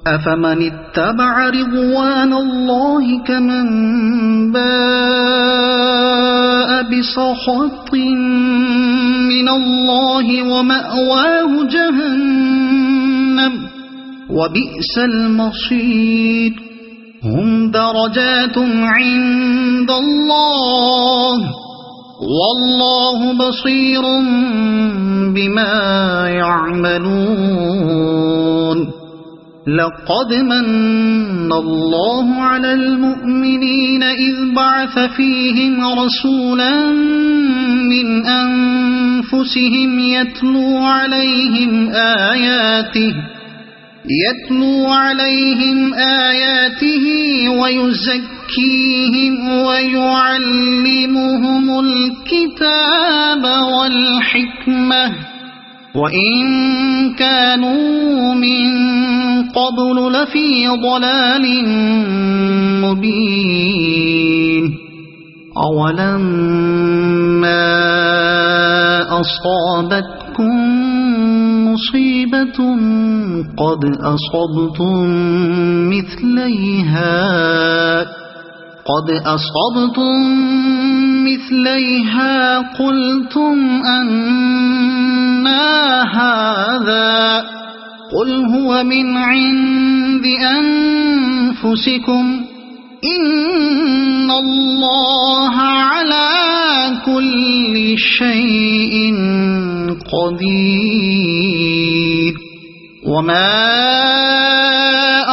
أفمن اتبع رضوان الله كمن باء بسخط من الله ومأواه جهنم وبئس المصير هم درجات عند الله والله بصير بما يعملون لقد من الله على المؤمنين إذ بعث فيهم رسولا من أنفسهم يتلو عليهم آياته ويزكيهم ويعلمهم الكتاب والحكمة وإن كانوا من قبل لفي ضلال مبين أولما أصابتكم مصيبة قد أصبتم مثليها قلتم أنى هذا قل هو من عند أنفسكم إن الله على كل شيء قدير وما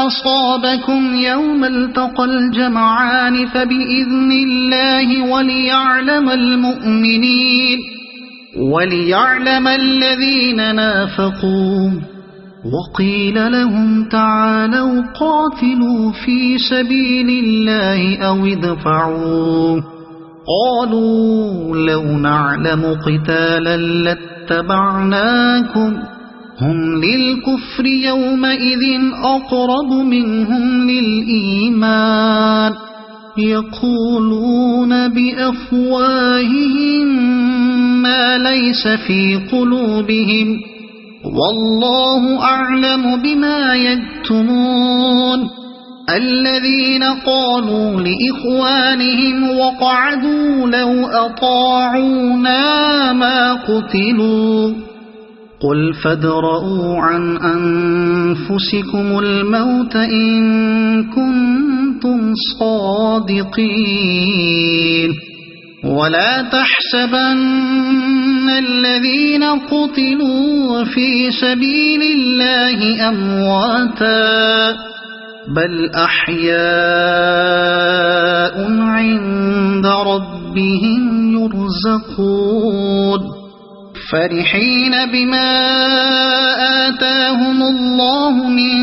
أصابكم يوم التقى الجمعان فبإذن الله وليعلم المؤمنين وليعلم الذين نافقوا وقيل لهم تعالوا قاتلوا في سبيل الله أو ادفعوا قالوا لو نعلم قتالا لاتبعناكم هم للكفر يومئذ أقرب منهم للإيمان يقولون بأفواههم ما ليس في قلوبهم والله أعلم بما يكتمون الذين قالوا لإخوانهم وقعدوا لو أطاعونا ما قتلوا قل فادرءوا عن أنفسكم الموت إن كنتم صادقين ولا تحسبن الذين قتلوا في سبيل الله أمواتا بل أحياء عند ربهم يرزقون فرحين بما آتاهم الله من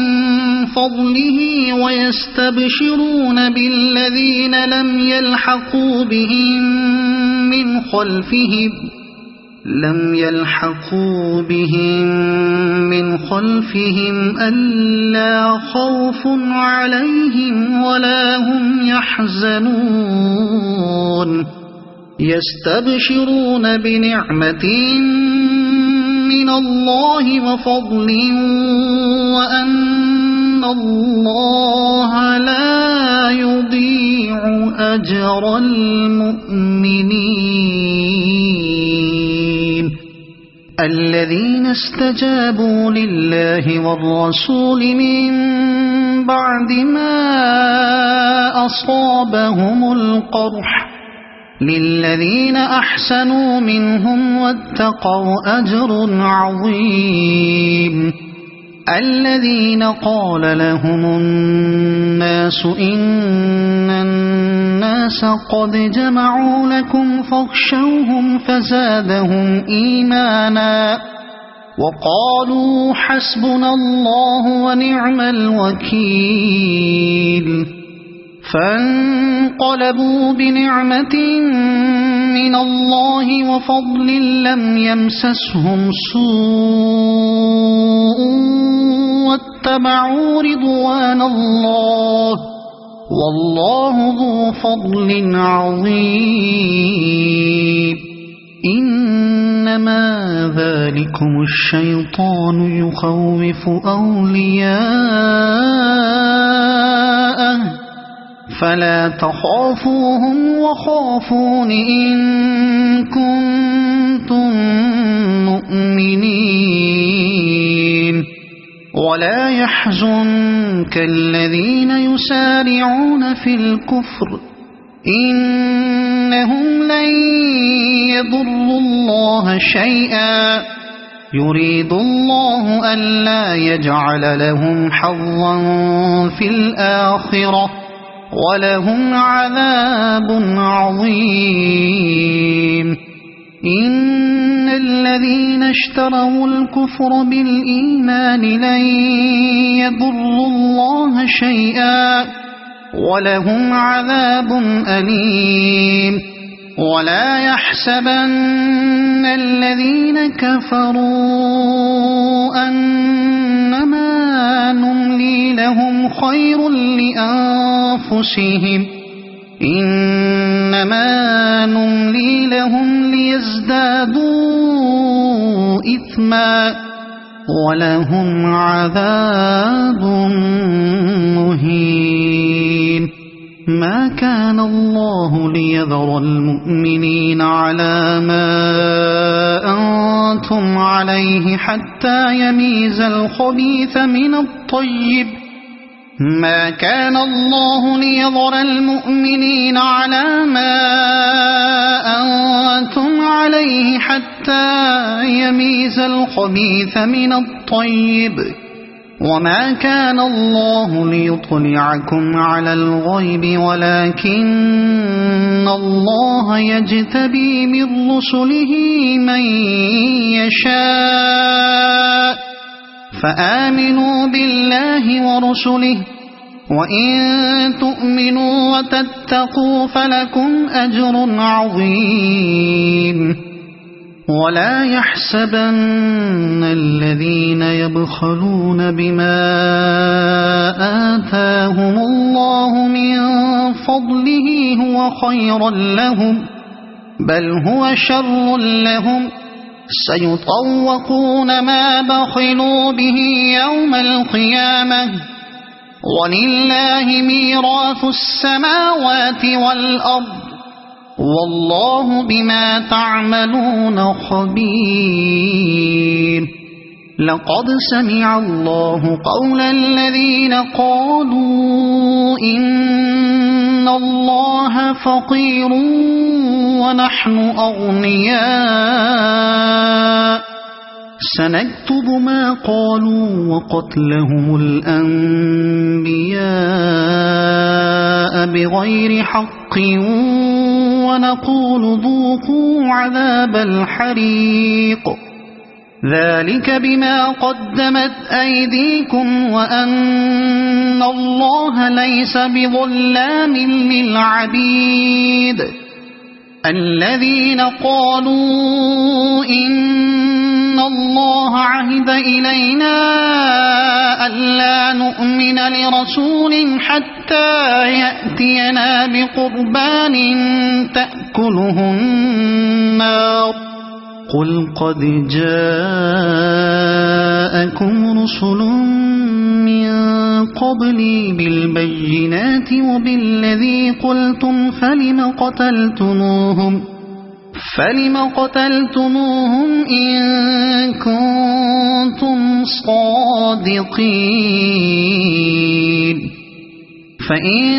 فضله ويستبشرون بالذين لم يلحقوا بهم من خلفهم ألا خوف عليهم ولا هم يحزنون يستبشرون بنعمة من الله وفضل وأن الله لا يضيع أجر المؤمنين الذين استجابوا لله والرسول من بعد ما أصابهم القرح للذين أحسنوا منهم واتقوا أجر عظيم الذين قال لهم الناس إن الناس قد جمعوا لكم فاخشوهم فزادهم إيمانا وقالوا حسبنا الله ونعم الوكيل فانقلبوا بنعمة من الله وفضل لم يمسسهم سوء واتبعوا رضوان الله والله ذو فضل عظيم إنما ذلكم الشيطان يخوف أولياءه فلا تخافوهم وخافون إن كنتم مؤمنين ولا يحزنك الذين يسارعون في الكفر إنهم لن يضروا الله شيئا يريد الله ألا يجعل لهم حظا في الآخرة ولهم عذاب عظيم إن الذين اشتروا الكفر بالإيمان لن يضروا الله شيئا ولهم عذاب أليم ولا يحسبن الذين كفروا أنما نملي لهم خير لأنفسهم إنما نملي لهم ليزدادوا إثما ولهم عذاب مهين ما كان الله ليذر المؤمنين على ما أنتم عليه حتى يميز الخبيث من الطيب ما كان الله ليذر المؤمنين على ما أنتم عليه حتى يميز الخبيث من الطيب وما كان الله ليطلعكم على الغيب ولكن الله يجتبي من رسله من يشاء فآمنوا بالله ورسله وإن تؤمنوا وتتقوا فلكم أجر عظيم ولا يحسبن الذين يبخلون بما آتاهم الله من فضله هو خيرا لهم بل هو شر لهم سيطوقون ما بخلوا به يوم القيامة ولله ميراث السماوات والأرض والله بما تعملون خبير لقد سمع الله قول الذين قالوا إن الله فقير ونحن أغنياء سنكتب ما قالوا وقتلهم الأنبياء بغير حق ونقول ذوقوا عذاب الحريق ذلك بما قدمت أيديكم وأن الله ليس بظلام للعبيد الذين قالوا إن الله عهد إلينا ألا نؤمن لرسول حتى يأتينا بقربان تأكله النار قل قد جاءكم رسل من قبلي بالبينات وبالذي قلتم فلم قتلتموهم إن كنتم صادقين فإن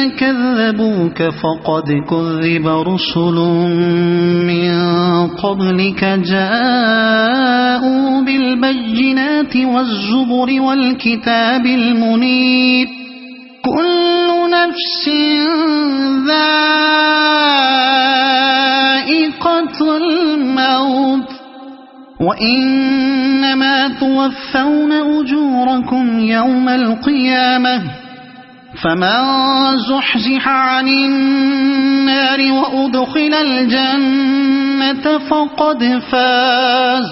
كذبوك فقد كذب رسل من قبلك جاءوا بالبينات والزبر والكتاب المنير كل نفس ذائقة الموت وإنما توفون أجوركم يوم القيامة فمن زحزح عن النار وأدخل الجنة فقد فاز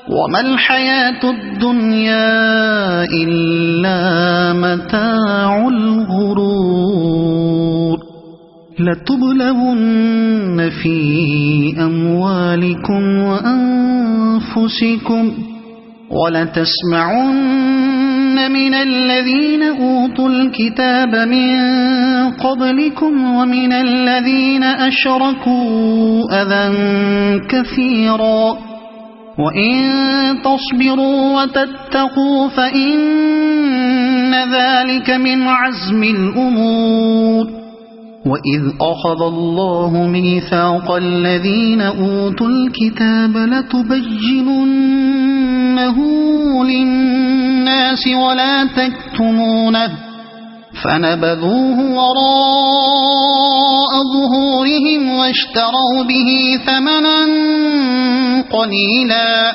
وما الحياة الدنيا إلا متاع الغرور لتبلغن في أموالكم وأنفسكم ولتسمعن من الذين أوتوا الكتاب من قبلكم ومن الذين أشركوا أذى كثيرا وإن تصبروا وتتقوا فإن ذلك من عزم الأمور وإذ أخذ الله ميثاق الذين أوتوا الكتاب لتبيننه للناس ولا تكتمونه فنبذوه وراء ظهورهم واشتروا به ثمنا قليلا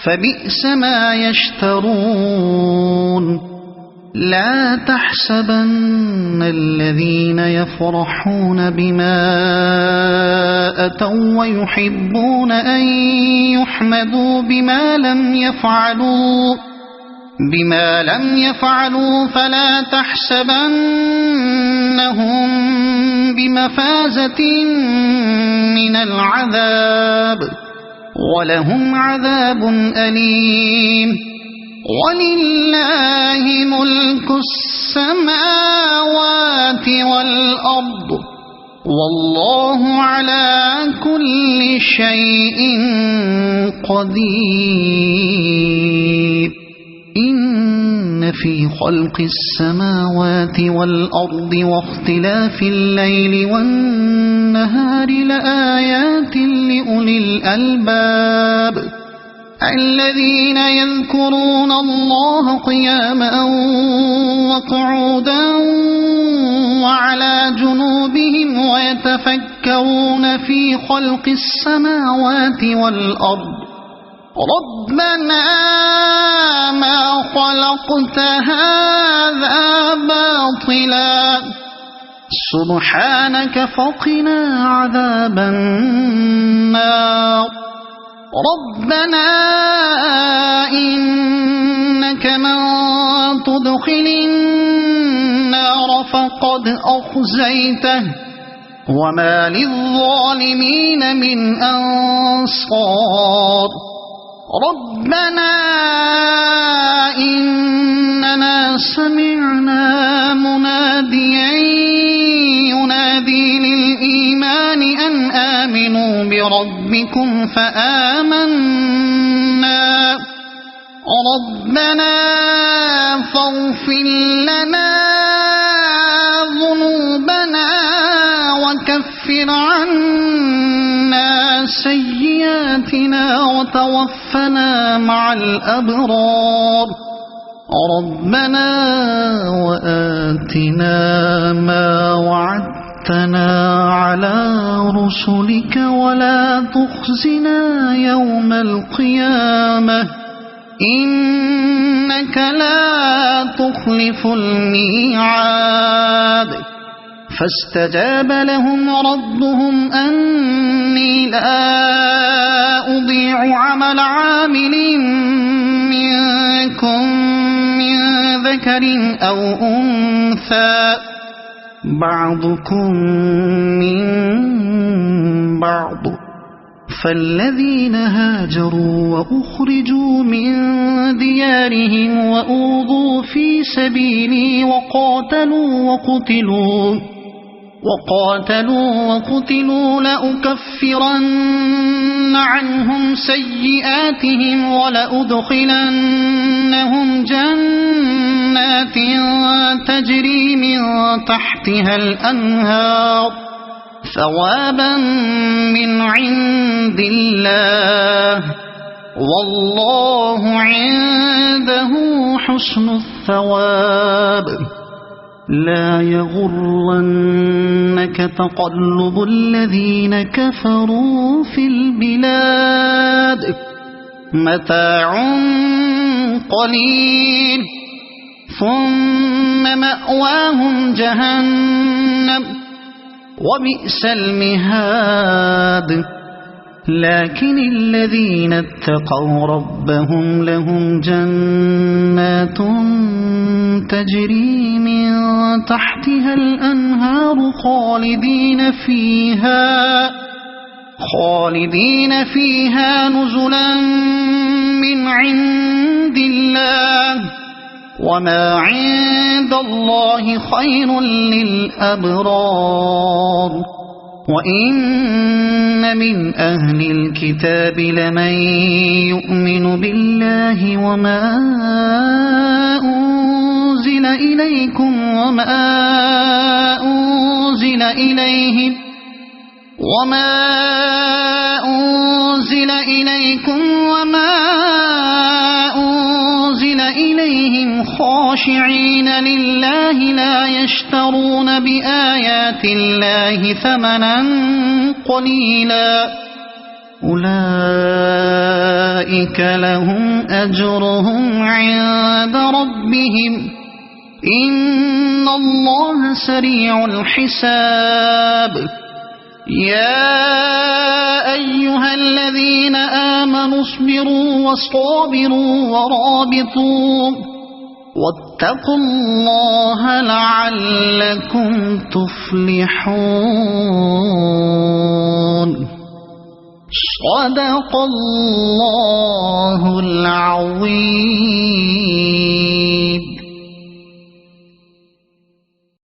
فبئس ما يشترون لا تحسبن الذين يفرحون بما أتوا ويحبون أن يحمدوا بما لم يفعلوا فلا تحسبنهم بمفازة من العذاب ولهم عذاب أليم ولله ملك السماوات والأرض والله على كل شيء قدير إن في خلق السماوات والأرض واختلاف الليل والنهار لآيات لأولي الألباب الذين يذكرون الله قياما وقعودا وعلى جنوبهم ويتفكرون في خلق السماوات والأرض ربنا ما خلقت هذا باطلا سبحانك فقنا عذاب النار ربنا إنك من تدخل النار فقد أخزيته وما للظالمين من أنصار ربنا إننا سمعنا مناديا ينادي للإيمان أن آمنوا بربكم فآمنا ربنا فاغفر لنا ذنوبنا وكفر عنا سيئاتنا وتوفنا مع الأبرار ربنا وآتنا ما وعدتنا على رسلك ولا تخزنا يوم القيامة إنك لا تخلف الميعاد فاستجاب لهم ربهم أني لا أضيع عمل عامل منكم من ذكر أو أنثى بعضكم من بعض فالذين هاجروا وأخرجوا من ديارهم وأوذوا في سبيلي وقاتلوا لأكفرن عنهم سيئاتهم ولأدخلنهم جنات تجري من تحتها الأنهار ثوابا من عند الله والله عنده حسن الثواب لا يغرنك تقلب الذين كفروا في البلاد متاع قليل ثم مأواهم جهنم وبئس المهاد لكن الذين اتقوا ربهم لهم جنات تجري من تحتها الأنهار خالدين فيها نزلا من عند الله وما عند الله خير للأبرار وإن من أهل الكتاب لمن يؤمن بالله وما أنزل إليكم وما أنزل إليهم خاشعين لله لا يشترون بآيات الله ثمنا قليلا أولئك لهم أجرهم عند ربهم إن الله سريع الحساب يا أيها الذين آمنوا اصبروا وصابروا ورابطوا واتقوا الله لعلكم تفلحون صدق الله العظيم.